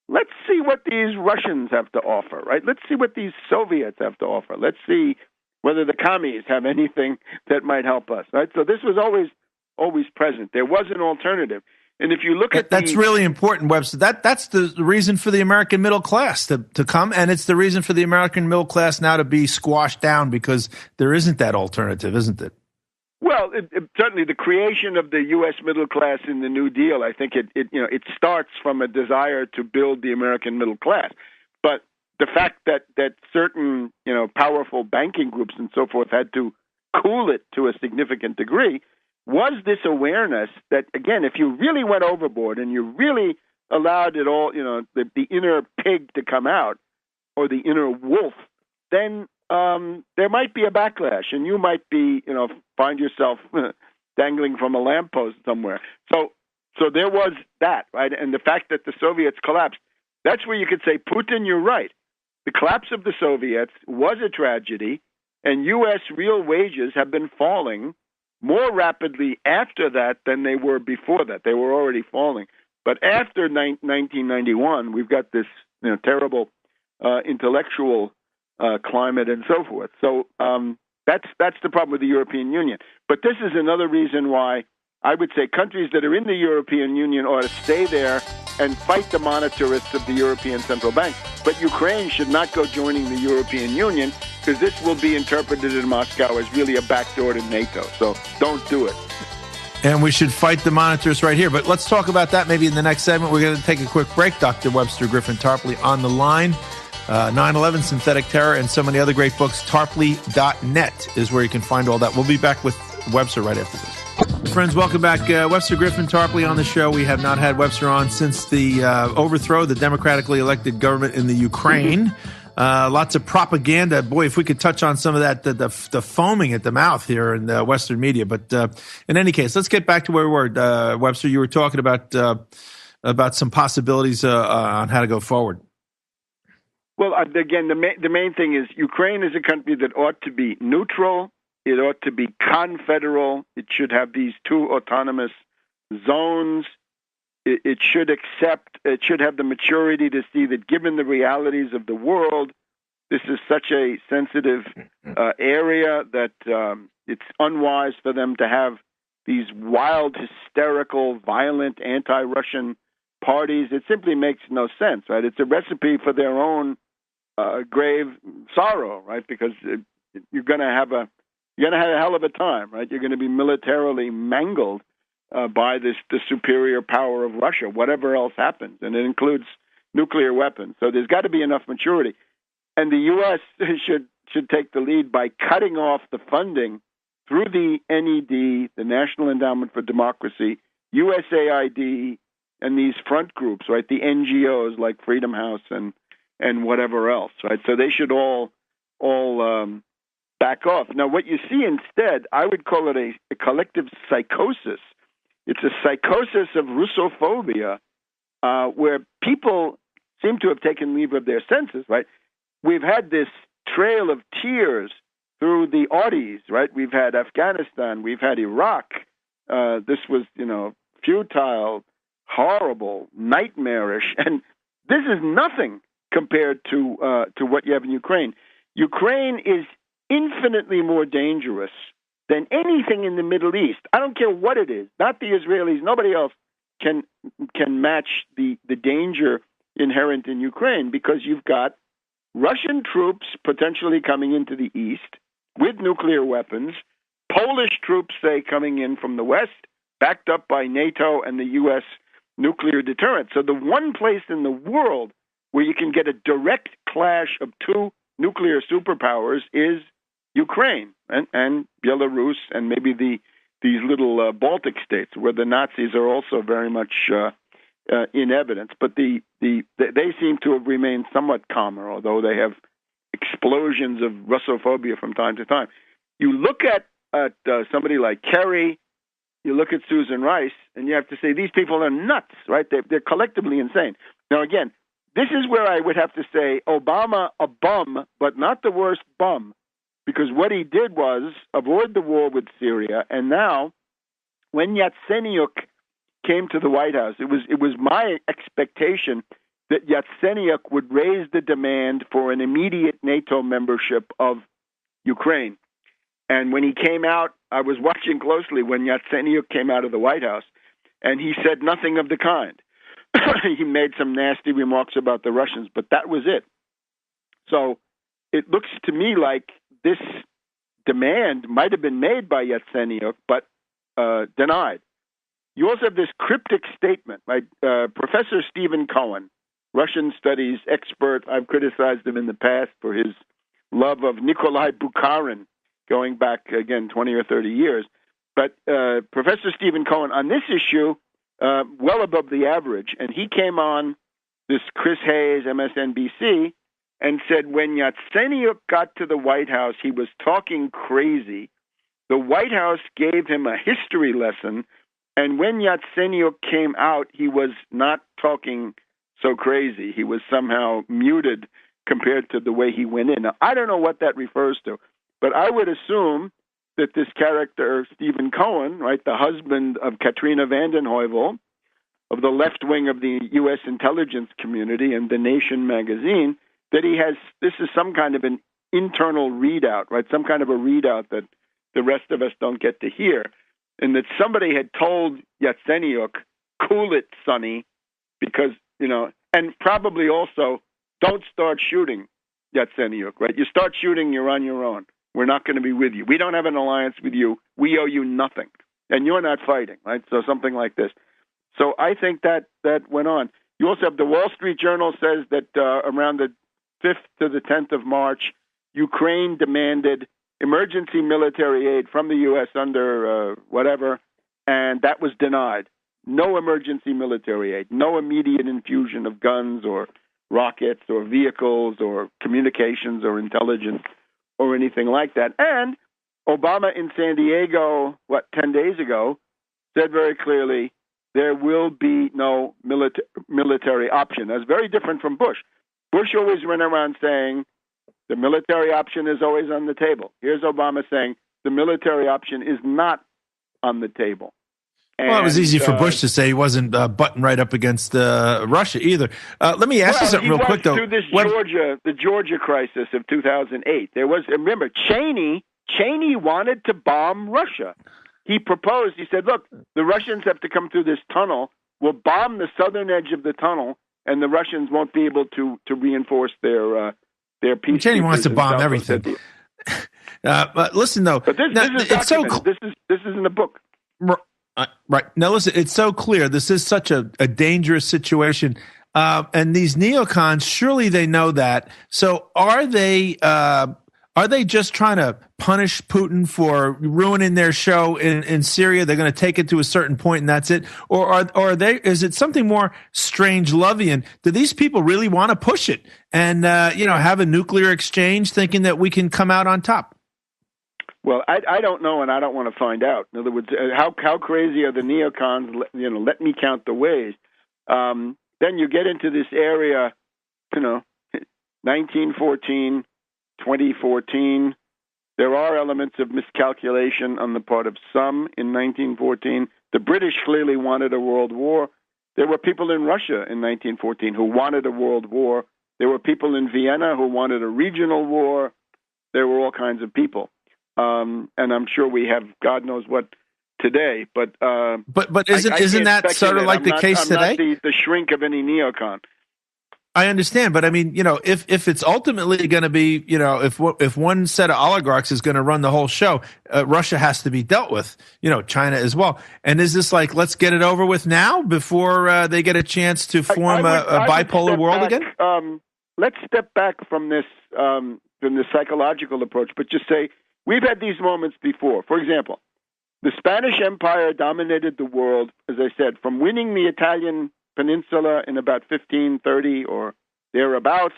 let's see what these Russians have to offer, right? Let's see what these Soviets have to offer. Let's see whether the commies have anything that might help us, right? So this was always present. There was an alternative. And if you look at that's really important, Webster. That's the reason for the American middle class to come, and it's the reason for the American middle class now to be squashed down because there isn't that alternative, isn't it? Well, certainly the creation of the U.S. middle class in the New Deal, I think it starts from a desire to build the American middle class. But the fact that certain powerful banking groups and so forth had to cool it to a significant degree was this awareness that, again, if you really went overboard and you really allowed it all, the inner pig to come out or the inner wolf, then there might be a backlash, and you might be, find yourself dangling from a lamppost somewhere. So there was that, right? And the fact that the Soviets collapsed, that's where you could say, Putin, you're right. The collapse of the Soviets was a tragedy, and U.S. real wages have been falling more rapidly after that than they were before that. They were already falling. But after 1991, we've got this terrible intellectual climate and so forth. So that's the problem with the European Union. But this is another reason why I would say countries that are in the European Union ought to stay there and fight the monetarists of the European Central Bank. But Ukraine should not go joining the European Union because this will be interpreted in Moscow as really a backdoor to NATO. So don't do it. And we should fight the monitors right here. But let's talk about that maybe in the next segment. We're going to take a quick break. Dr. Webster Griffin Tarpley on the line. 9/11, Synthetic Terror, and so many other great books. Tarpley.net is where you can find all that. We'll be back with Webster right after this. Friends, welcome back. Webster Griffin Tarpley on the show. We have not had Webster on since the overthrow of the democratically elected government in the Ukraine. Lots of propaganda. Boy, if we could touch on some of that, the foaming at the mouth here in the Western media. But in any case, let's get back to where we were. Webster, you were talking about some possibilities on how to go forward. Well, again, the main thing is Ukraine is a country that ought to be neutral. It ought to be confederal. It should have these two autonomous zones. It should have the maturity to see that given the realities of the world, this is such a sensitive area that it's unwise for them to have these wild, hysterical, violent, anti-Russian parties. It simply makes no sense, right? It's a recipe for their own grave sorrow, right? Because you're going to have a hell of a time, right? You're going to be militarily mangled by the superior power of Russia, whatever else happens, and it includes nuclear weapons. So there's got to be enough maturity, and the U.S. should take the lead by cutting off the funding through the NED, the National Endowment for Democracy, USAID, and these front groups, right? The NGOs like Freedom House and whatever else, right? So they should all back off. Now, what you see instead, I would call it a collective psychosis. It's a psychosis of Russophobia, where people seem to have taken leave of their senses, right? We've had this trail of tears through the Audis, right? We've had Afghanistan, we've had Iraq. This was, futile, horrible, nightmarish, and this is nothing compared to what you have in Ukraine. Ukraine is infinitely more dangerous than anything in the Middle East. I don't care what it is. Not the Israelis. Nobody else can match the danger inherent in Ukraine, because you've got Russian troops potentially coming into the east with nuclear weapons, Polish troops, say, coming in from the west, backed up by NATO and the U.S. nuclear deterrent. So the one place in the world where you can get a direct clash of two nuclear superpowers is Ukraine and Belarus and maybe these little Baltic states where the Nazis are also very much in evidence. But they seem to have remained somewhat calmer, although they have explosions of Russophobia from time to time. You look at somebody like Kerry, you look at Susan Rice, and you have to say these people are nuts, right? They're collectively insane. Now, again, this is where I would have to say Obama a bum, but not the worst bum, because what he did was avoid the war with Syria, and now when Yatsenyuk came to the White House, it was my expectation that Yatsenyuk would raise the demand for an immediate NATO membership of Ukraine. And when he came out, I was watching closely when Yatsenyuk came out of the White House, and he said nothing of the kind. He made some nasty remarks about the Russians, but that was it. So it looks to me like this demand might have been made by Yatsenyuk, but denied. You also have this cryptic statement, right? Professor Stephen Cohen, Russian studies expert. I've criticized him in the past for his love of Nikolai Bukharin, going back, again, 20 or 30 years. But Professor Stephen Cohen, on this issue, well above the average, and he came on this Chris Hayes, MSNBC, and said when Yatsenyuk got to the White House, he was talking crazy. The White House gave him a history lesson, and when Yatsenyuk came out, he was not talking so crazy. He was somehow muted compared to the way he went in. Now, I don't know what that refers to, but I would assume that this character, Stephen Cohen, right, the husband of Katrina vanden Heuvel, of the left wing of the U.S. intelligence community and The Nation magazine, that he has, this is some kind of an internal readout, right, some kind of a readout that the rest of us don't get to hear, and that somebody had told Yatsenyuk, cool it, Sonny, because, you know, and probably also, don't start shooting Yatsenyuk, right? You start shooting, you're on your own. We're not going to be with you. We don't have an alliance with you. We owe you nothing. And you're not fighting, right? So something like this. So I think that went on. You also have the Wall Street Journal says that around the 5th to the 10th of March, Ukraine demanded emergency military aid from the U.S. under whatever, and that was denied. No emergency military aid, no immediate infusion of guns or rockets or vehicles or communications or intelligence or anything like that. And Obama in San Diego, 10 days ago, said very clearly there will be no military option. That's very different from Bush. Bush always went around saying the military option is always on the table. Here's Obama saying the military option is not on the table. Well, it was easy for Bush to say he wasn't butting right up against Russia either. Let me ask you something real quick, though. Through this the Georgia crisis of 2008, there was, remember, Cheney wanted to bomb Russia. He proposed, he said, look, the Russians have to come through this tunnel. We'll bomb the southern edge of the tunnel, and the Russians won't be able to reinforce their peace. Cheney wants to bomb everything. But listen, though. But this is documented. This is in the book. Right. Now, listen, it's so clear. This is such a dangerous situation. And these neocons, surely they know that. So are they just trying to punish Putin for ruining their show in Syria? They're going to take it to a certain point and that's it? Or are they, is it something more Strange-Lovian? Do these people really want to push it and, have a nuclear exchange thinking that we can come out on top? Well, I don't know, and I don't want to find out. In other words, how crazy are the neocons? Let me count the ways. Then you get into this area, 1914, 2014. There are elements of miscalculation on the part of some in 1914. The British clearly wanted a world war. There were people in Russia in 1914 who wanted a world war. There were people in Vienna who wanted a regional war. There were all kinds of people. And I'm sure we have God knows what today, but isn't that sort of like the case today? I'm not the shrink of any neocon. I understand, but I mean, if it's ultimately going to be, if one set of oligarchs is going to run the whole show, Russia has to be dealt with, China as well. And is this like, let's get it over with now before they get a chance to form a bipolar world again? Let's step back from this, from the psychological approach, but just say, we've had these moments before. For example, the Spanish Empire dominated the world, as I said, from winning the Italian peninsula in about 1530 or thereabouts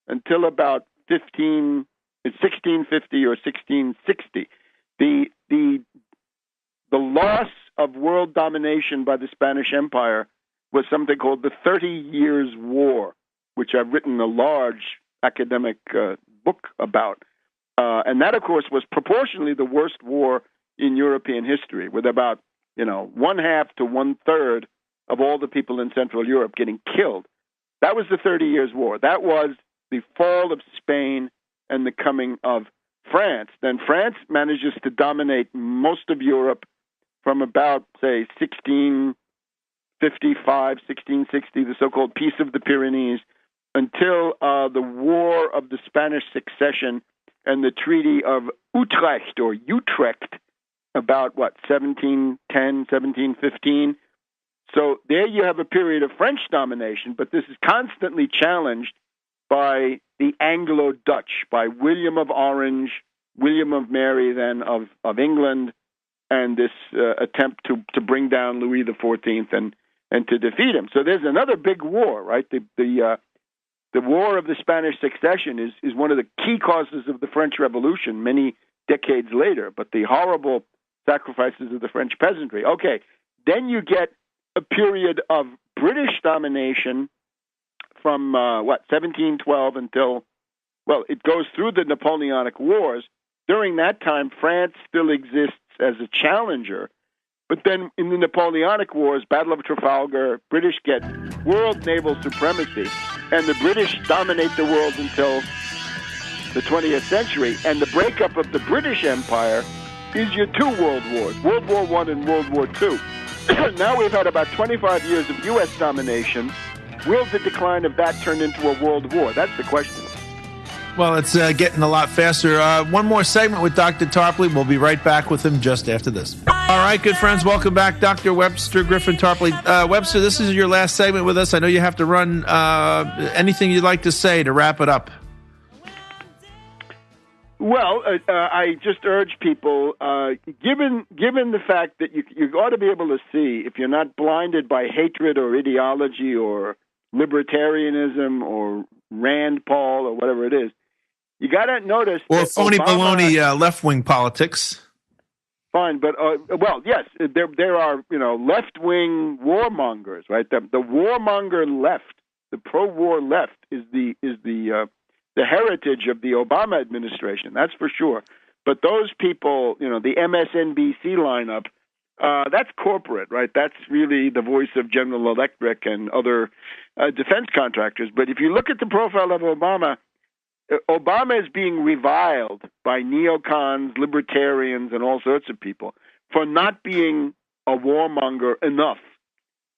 until about 1650 or 1660. The loss of world domination by the Spanish Empire was something called the 30 Years' War, which I've written a large academic book about. And that, of course, was proportionally the worst war in European history, with about, 1/2 to 1/3 of all the people in Central Europe getting killed. That was the 30 Years' War. That was the fall of Spain and the coming of France. Then France manages to dominate most of Europe from about, say, 1655, 1660, the so-called Peace of the Pyrenees, until the War of the Spanish Succession and the Treaty of Utrecht, or Utrecht, about, 1710, 1715. So there you have a period of French domination, but this is constantly challenged by the Anglo-Dutch, by William of Orange, William of Mary, then of England, and this attempt to bring down Louis XIV and to defeat him. So there's another big war, right? The War of the Spanish Succession is one of the key causes of the French Revolution many decades later, but the horrible sacrifices of the French peasantry. Okay, then you get a period of British domination from, 1712 until, it goes through the Napoleonic Wars. During that time, France still exists as a challenger. But then in the Napoleonic Wars, Battle of Trafalgar, British get world naval supremacy, and the British dominate the world until the 20th century. And the breakup of the British Empire is your two world wars, World War I and World War II. Now we've had about 25 years of U.S. domination. Will the decline of that turn into a world war? That's the question. Well, it's getting a lot faster. One more segment with Dr. Tarpley. We'll be right back with him just after this. All right, good friends. Welcome back, Dr. Webster Griffin Tarpley. Webster, this is your last segment with us. I know you have to run. Anything you'd like to say to wrap it up? Well, I just urge people, given the fact that you ought to be able to see, if you're not blinded by hatred or ideology or libertarianism or Rand Paul or whatever it is, you got to notice. Or phony baloney left-wing politics. Fine, but yes, there are left-wing warmongers, right? The warmonger left, the pro-war left, is the heritage of the Obama administration. That's for sure. But those people, the MSNBC lineup, that's corporate, right? That's really the voice of General Electric and other defense contractors. But if you look at the profile of Obama is being reviled by neocons, libertarians, and all sorts of people for not being a warmonger enough.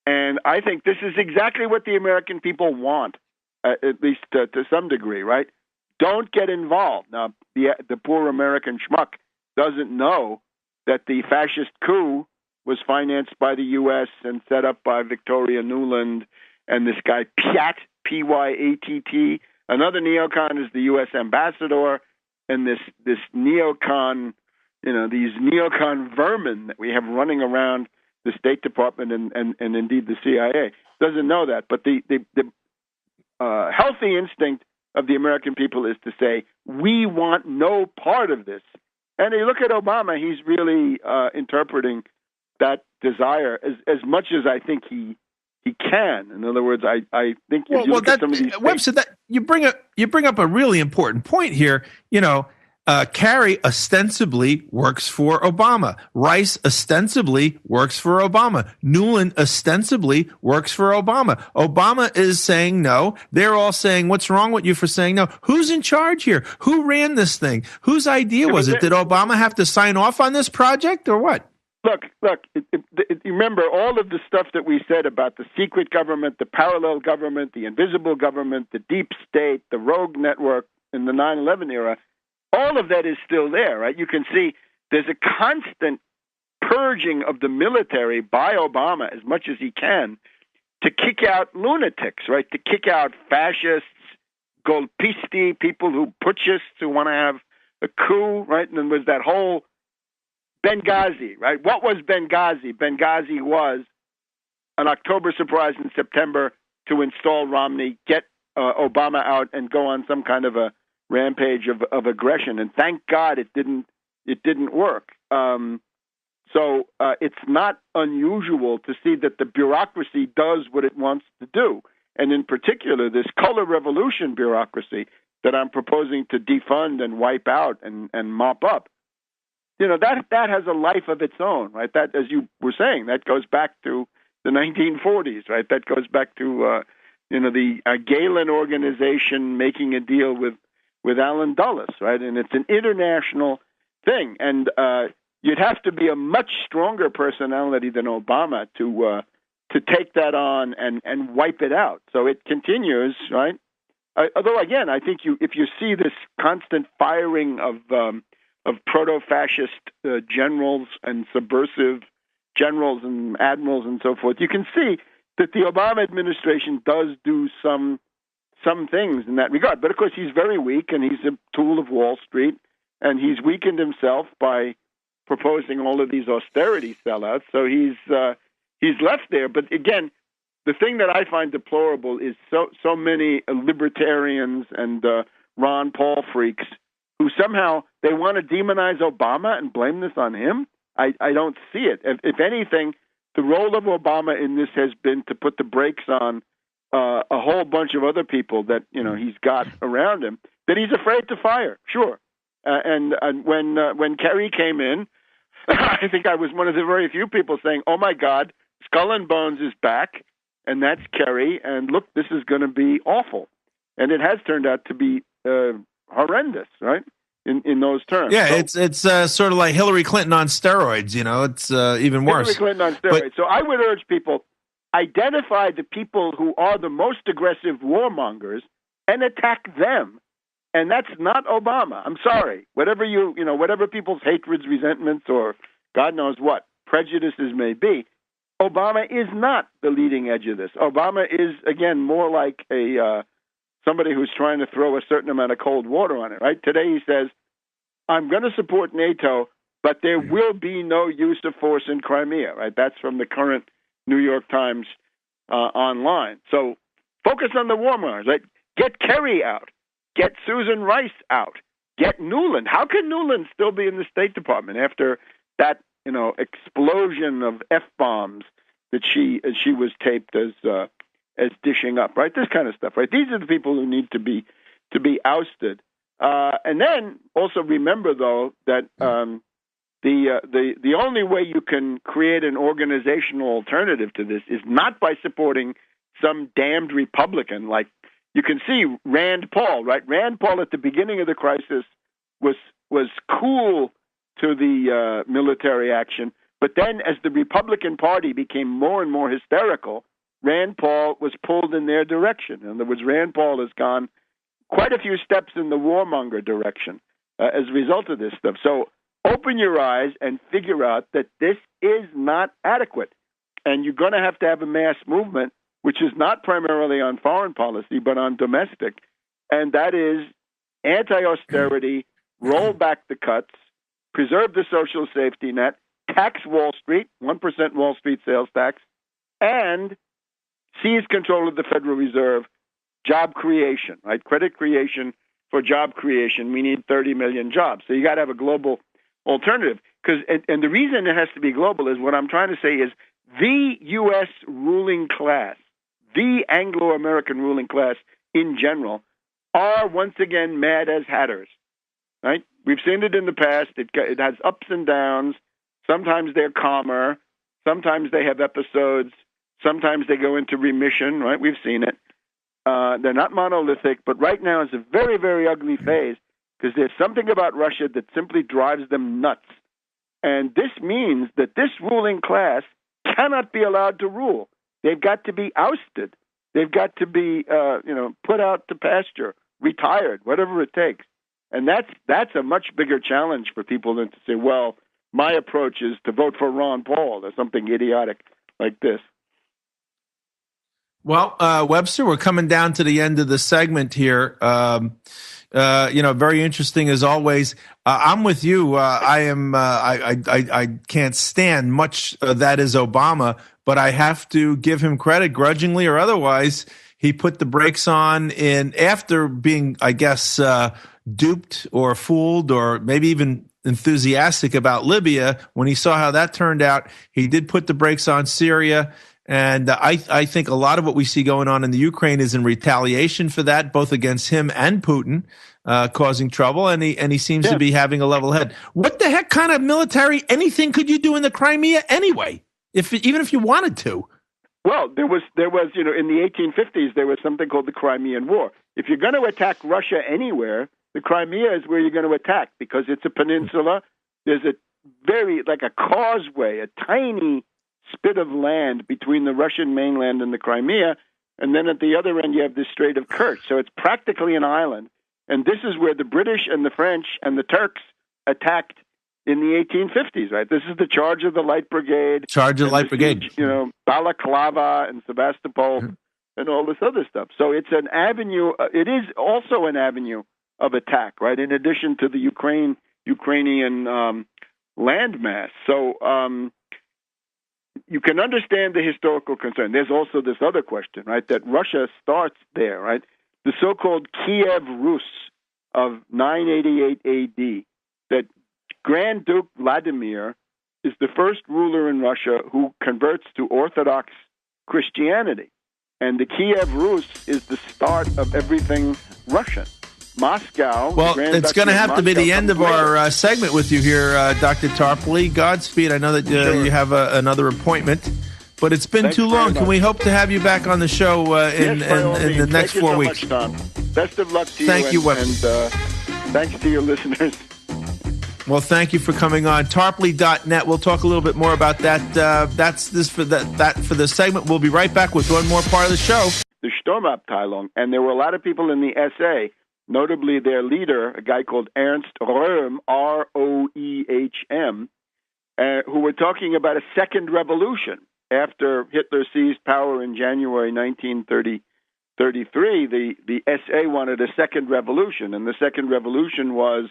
And I think this is exactly what the American people want, at least to some degree, right? Don't get involved. Now, the poor American schmuck doesn't know that the fascist coup was financed by the U.S. and set up by Victoria Nuland and this guy Pyatt, P-Y-A-T-T. Another neocon is the U.S. ambassador, and this neocon, these neocon vermin that we have running around the State Department and indeed the CIA doesn't know that. But the healthy instinct of the American people is to say, we want no part of this. And you look at Obama, he's really interpreting that desire as much as I think he can. In other words, I think if you look at some of these Webster, that you bring up a really important point here. Kerry ostensibly works for Obama. Rice ostensibly works for Obama. Nuland ostensibly works for Obama. Obama is saying no. They're all saying, what's wrong with you for saying no? Who's in charge here? Who ran this thing? Whose idea was it? Did Obama have to sign off on this project or what? Look, remember all of the stuff that we said about the secret government, the parallel government, the invisible government, the deep state, the rogue network in the 9/11 era. All of that is still there, right? You can see there's a constant purging of the military by Obama as much as he can to kick out lunatics, right? To kick out fascists, golpisti, people Putschists who want to have a coup, right? And then there's that whole Benghazi, right? What was Benghazi? Benghazi was an October surprise in September to install Romney, get Obama out, and go on some kind of a rampage of aggression. And thank God it didn't work. So it's not unusual to see that the bureaucracy does what it wants to do. And in particular, this color revolution bureaucracy that I'm proposing to defund and wipe out and mop up. That has a life of its own, right? That, as you were saying, that goes back to the 1940s, right? That goes back to the Galen organization making a deal with Alan Dulles, right? And it's an international thing, and you'd have to be a much stronger personality than Obama to take that on and wipe it out. So it continues, right? Although again, I think if you see this constant firing of proto-fascist generals and subversive generals and admirals and so forth, you can see that the Obama administration does do some things in that regard. But of course, he's very weak, and he's a tool of Wall Street, and he's weakened himself by proposing all of these austerity sellouts. So he's left there. But again, the thing that I find deplorable is so many libertarians and Ron Paul freaks who somehow they want to demonize Obama and blame this on him. I don't see it. If anything, the role of Obama in this has been to put the brakes on a whole bunch of other people that he's got around him that he's afraid to fire. Sure, and when Kerry came in, I think I was one of the very few people saying, "Oh my God, Skull and Bones is back." And that's Kerry, and look, this is going to be awful. And it has turned out to be horrendous, right, in those terms. Yeah, so, it's sort of like Hillary Clinton on steroids, It's even worse. Hillary Clinton on steroids. So I would urge people, identify the people who are the most aggressive warmongers and attack them. And that's not Obama. I'm sorry. Whatever whatever people's hatreds, resentments, or God knows what prejudices may be, Obama is not the leading edge of this. Obama is, again, more like somebody who's trying to throw a certain amount of cold water on it, right? Today he says, I'm going to support NATO, but there will be no use of force in Crimea, right? That's from the current New York Times online. So focus on the warmongers, right? Get Kerry out. Get Susan Rice out. Get Nuland. How can Nuland still be in the State Department after that explosion of F-bombs that she was taped as dishing up, right? This kind of stuff, right? These are the people who need to be ousted. And then also remember, though, that the only way you can create an organizational alternative to this is not by supporting some damned Republican. Like you can see Rand Paul, right? Rand Paul at the beginning of the crisis was cool to the military action. But then as the Republican Party became more and more hysterical, Rand Paul was pulled in their direction. In other words, Rand Paul has gone quite a few steps in the warmonger direction as a result of this stuff. So open your eyes and figure out that this is not adequate. And you're going to have a mass movement, which is not primarily on foreign policy, but on domestic. And that is anti-austerity, roll back the cuts, preserve the social safety net, tax Wall Street, 1% Wall Street sales tax, and seize control of the Federal Reserve, job creation, right? Credit creation for job creation. We need 30 million jobs. So you got to have a global alternative. And the reason it has to be global is what I'm trying to say is the U.S. ruling class, the Anglo-American ruling class in general, are once again mad as hatters, right? We've seen it in the past. It has ups and downs. Sometimes they're calmer. Sometimes they have episodes. Sometimes they go into remission, right? We've seen it. They're not monolithic, but right now is a very, very ugly phase because there's something about Russia that simply drives them nuts. And this means that this ruling class cannot be allowed to rule. They've got to be ousted. They've got to be, put out to pasture, retired, whatever it takes. And that's a much bigger challenge for people than to say, well, my approach is to vote for Ron Paul or something idiotic like this. Well, Webster, we're coming down to the end of the segment here. Very interesting as always. I'm with you. I can't stand much that is Obama, but I have to give him credit, grudgingly or otherwise. He put the brakes on after being, I guess, duped or fooled or maybe even enthusiastic about Libya. When he saw how that turned out, he did put the brakes on Syria. And I think a lot of what we see going on in the Ukraine is in retaliation for that, both against him and Putin, causing trouble. And he seems to be having a level head. What the heck kind of military anything could you do in the Crimea anyway? Even if you wanted to? Well, there was, in the 1850s, there was something called the Crimean War. If you're going to attack Russia anywhere, the Crimea is where you're going to attack because it's a peninsula. There's a like a causeway, a tiny spit of land between the Russian mainland and the Crimea. And then at the other end, you have the Strait of Kerch. So it's practically an island. And this is where the British and the French and the Turks attacked in the 1850s, right? This is the Charge of the Light Brigade. Siege, Balaclava and Sebastopol and all this other stuff. So it's an avenue. It is also an avenue of attack, right? In addition to the Ukrainian landmass. So you can understand the historical concern. There's also this other question, right? That Russia starts there, right? The so-called Kiev Rus of 988 AD, that Grand Duke Vladimir is the first ruler in Russia who converts to Orthodox Christianity. And the Kiev Rus is the start of everything Russian. Moscow. Well, it's going to have to be the end of our segment with you here, Dr. Tarpley. Godspeed. I know that you have another appointment, but it's been too long. Can we hope to have you back on the show in the next 4 weeks? Thank you so much, Tom. Best of luck to you. Thank you, Webster. And thanks to your listeners. Well, thank you for coming on. Tarpley.net. We'll talk a little bit more about that. That's this for that for the segment. We'll be right back with one more part of the show. The Sturmabteilung, and there were a lot of people in the SA, notably their leader, a guy called Ernst Röhm, Roehm, who were talking about a second revolution after Hitler seized power in January 1933. The SA wanted a second revolution, and the second revolution was,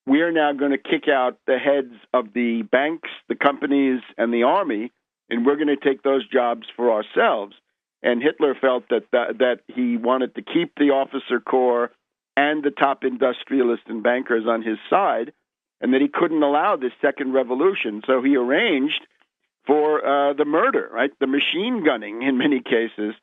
we're now going to kick out the heads of the banks, the companies, and the army, and we're going to take those jobs for ourselves. And Hitler felt that he wanted to keep the officer corps and the top industrialists and bankers on his side, and that he couldn't allow this second revolution. So he arranged for the murder, right, the machine gunning in many cases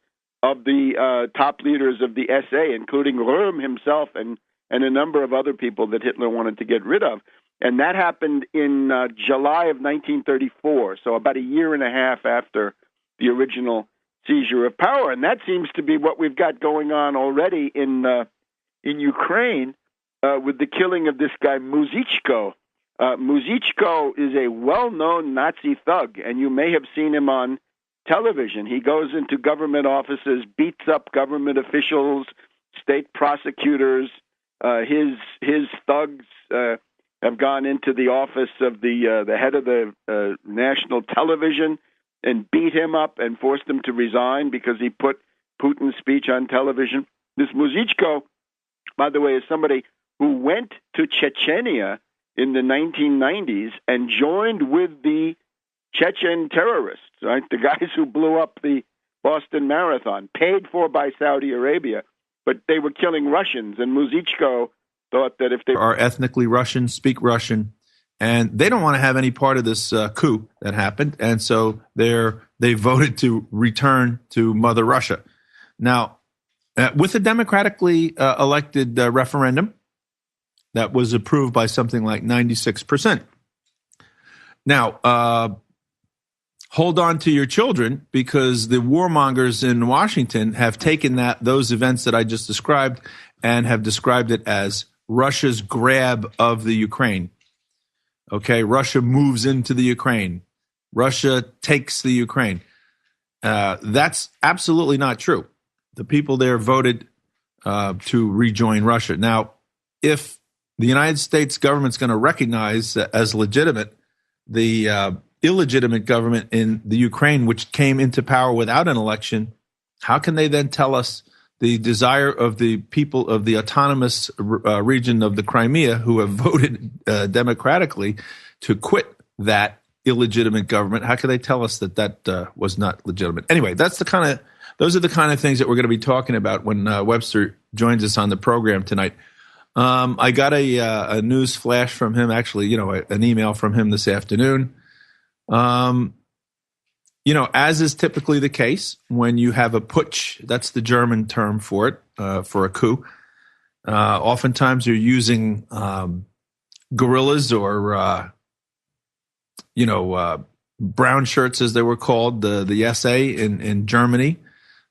of the top leaders of the SA, including Röhm himself and a number of other people that Hitler wanted to get rid of. And that happened in July of 1934, so about a year and a half after the original seizure of power. And that seems to be what we've got going on already in Ukraine with the killing of this guy Muzychko. Muzychko is a well-known Nazi thug, and you may have seen him on television. He goes into government offices, beats up government officials, state prosecutors. His thugs have gone into the office of the head of the national television and beat him up and forced him to resign because he put Putin's speech on television. This Muzychko, by the way, is somebody who went to Chechnya in the 1990s and joined with the Chechen terrorists, right? The guys who blew up the Boston Marathon, paid for by Saudi Arabia. But they were killing Russians, and Muzychko thought that if they are ethnically Russian, speak Russian, and they don't want to have any part of this coup that happened, and so they voted to return to Mother Russia. Now, with a democratically elected referendum that was approved by something like 96%. Now, hold on to your children, because the warmongers in Washington have taken those events that I just described and have described it as Russia's grab of the Ukraine. Okay, Russia moves into the Ukraine. Russia takes the Ukraine. That's absolutely not true. The people there voted to rejoin Russia. Now, if the United States government's going to recognize as legitimate the illegitimate government in the Ukraine, which came into power without an election, how can they then tell us the desire of the people of the autonomous region of the Crimea, who have voted democratically to quit that illegitimate government? How can they tell us that was not legitimate? Anyway, those are the kind of things that we're going to be talking about when Webster joins us on the program tonight. I got a news flash from him, actually, an email from him this afternoon. As is typically the case when you have a putsch, that's the German term for it, for a coup. Oftentimes you're using guerrillas or, brown shirts, as they were called, the SA in Germany,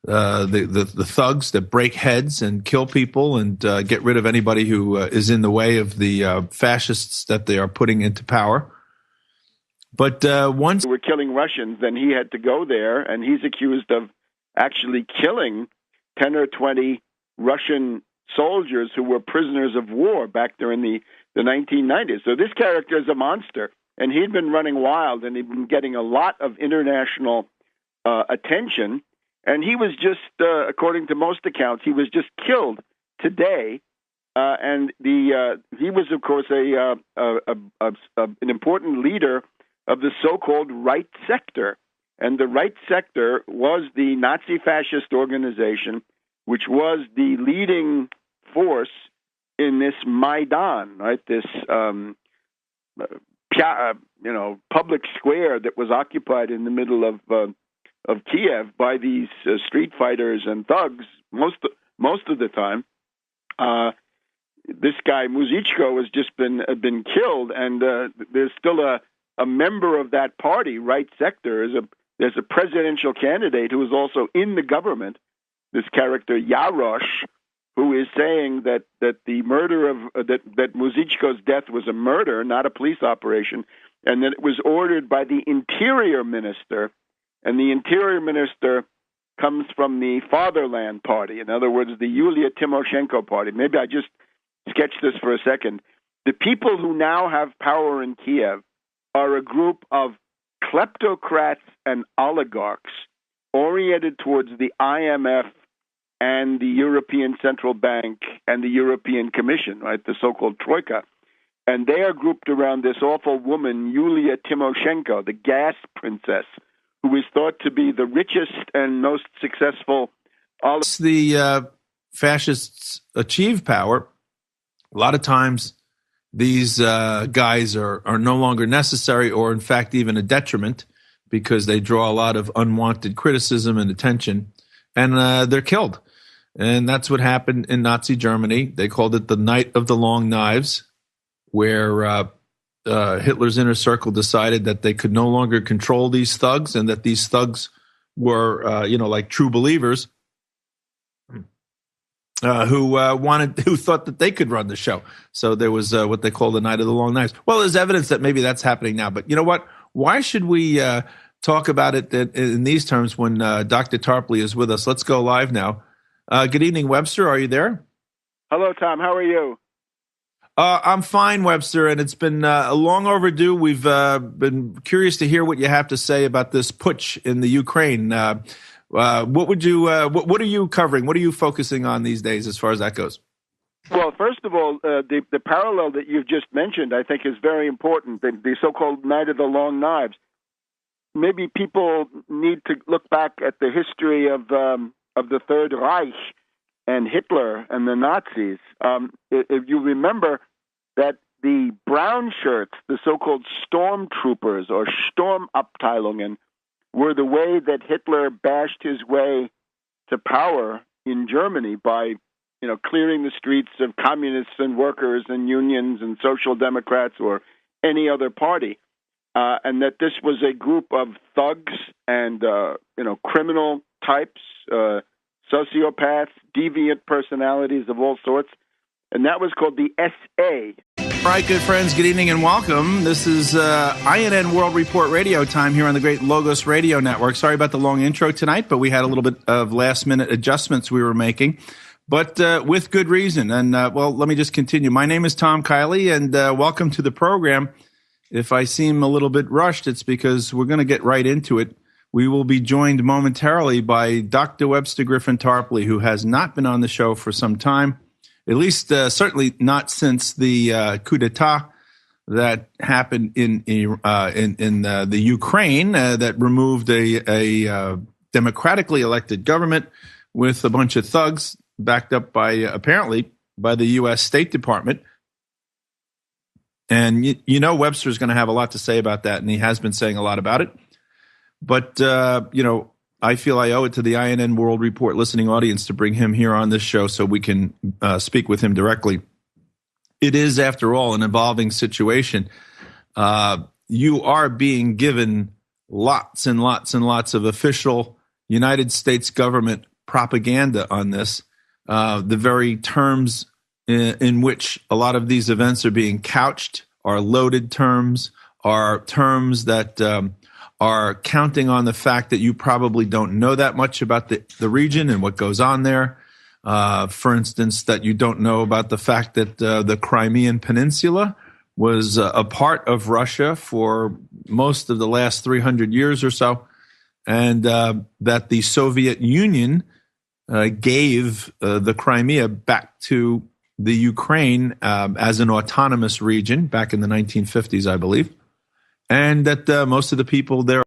the thugs that break heads and kill people and get rid of anybody who is in the way of the fascists that they are putting into power. But once we're killing Russians, then he had to go there, and he's accused of actually killing 10 or 20 Russian soldiers who were prisoners of war back there in the 1990s. So this character is a monster, and he'd been running wild, and he'd been getting a lot of international attention. And he was just, according to most accounts, he was just killed today. And he was, of course, an important leader of the so-called right sector. And the right sector was the Nazi fascist organization, which was the leading force in this Maidan, right? This public square that was occupied in the middle of Kiev by these street fighters and thugs most of the time. This guy Muzichko has just been killed, and there's still a member of that party, right sector. There's a presidential candidate who is also in the government. This character Yarosh, who is saying that the murder of that Muzichko's death was a murder, not a police operation, and that it was ordered by the interior minister. And the interior minister comes from the Fatherland Party. In other words, the Yulia Tymoshenko Party. Maybe I just sketch this for a second. The people who now have power in Kiev are a group of kleptocrats and oligarchs oriented towards the IMF and the European Central Bank and the European Commission, right, the so-called Troika. And they are grouped around this awful woman, Yulia Tymoshenko, the gas princess, who is thought to be the richest and most successful. The fascists achieve power. A lot of times these guys are no longer necessary, or in fact even a detriment, because they draw a lot of unwanted criticism and attention, and they're killed. And that's what happened in Nazi Germany. They called it the Night of the Long Knives, where Hitler's inner circle decided that they could no longer control these thugs, and that these thugs were, like true believers who thought that they could run the show. So there was what they call the Night of the Long Knives. Well, there's evidence that maybe that's happening now. But you know what? Why should we talk about it in these terms when Dr. Tarpley is with us? Let's go live now. Good evening, Webster. Are you there? Hello, Tom. How are you? I'm fine, Webster, and it's been long overdue. We've been curious to hear what you have to say about this putsch in the Ukraine. What are you covering? What are you focusing on these days as far as that goes? Well, first of all, the parallel that you've just mentioned, I think, is very important. The so-called Night of the Long Knives. Maybe people need to look back at the history of the Third Reich and Hitler and the Nazis. If you remember that the brown shirts, the so-called stormtroopers or Sturmabteilungen, were the way that Hitler bashed his way to power in Germany by, clearing the streets of communists and workers and unions and social democrats or any other party. And that this was a group of thugs and, criminal types, sociopaths, deviant personalities of all sorts. And that was called the SA. All right, good friends, good evening and welcome. This is INNN World Report Radio time here on the great Logos Radio Network. Sorry about the long intro tonight, but we had a little bit of last-minute adjustments we were making, but with good reason. And, let me just continue. My name is Tom Kiley, and welcome to the program. If I seem a little bit rushed, it's because we're going to get right into it. We will be joined momentarily by Dr. Webster Tarpley, who has not been on the show for some time, at least certainly not since the coup d'etat that happened in the Ukraine that removed a democratically elected government with a bunch of thugs backed up by apparently by the U.S. State Department. And Webster's going to have a lot to say about that, and he has been saying a lot about it. But, I feel I owe it to the INNN World Report listening audience to bring him here on this show so we can speak with him directly. It is, after all, an evolving situation. You are being given lots and lots and lots of official United States government propaganda on this. The very terms in which a lot of these events are being couched are loaded terms, are terms that are counting on the fact that you probably don't know that much about the region and what goes on there. For instance, that you don't know about the fact that the Crimean Peninsula was a part of Russia for most of the last 300 years or so, and that the Soviet Union gave the Crimea back to the Ukraine as an autonomous region back in the 1950s, I believe, and that most of the people there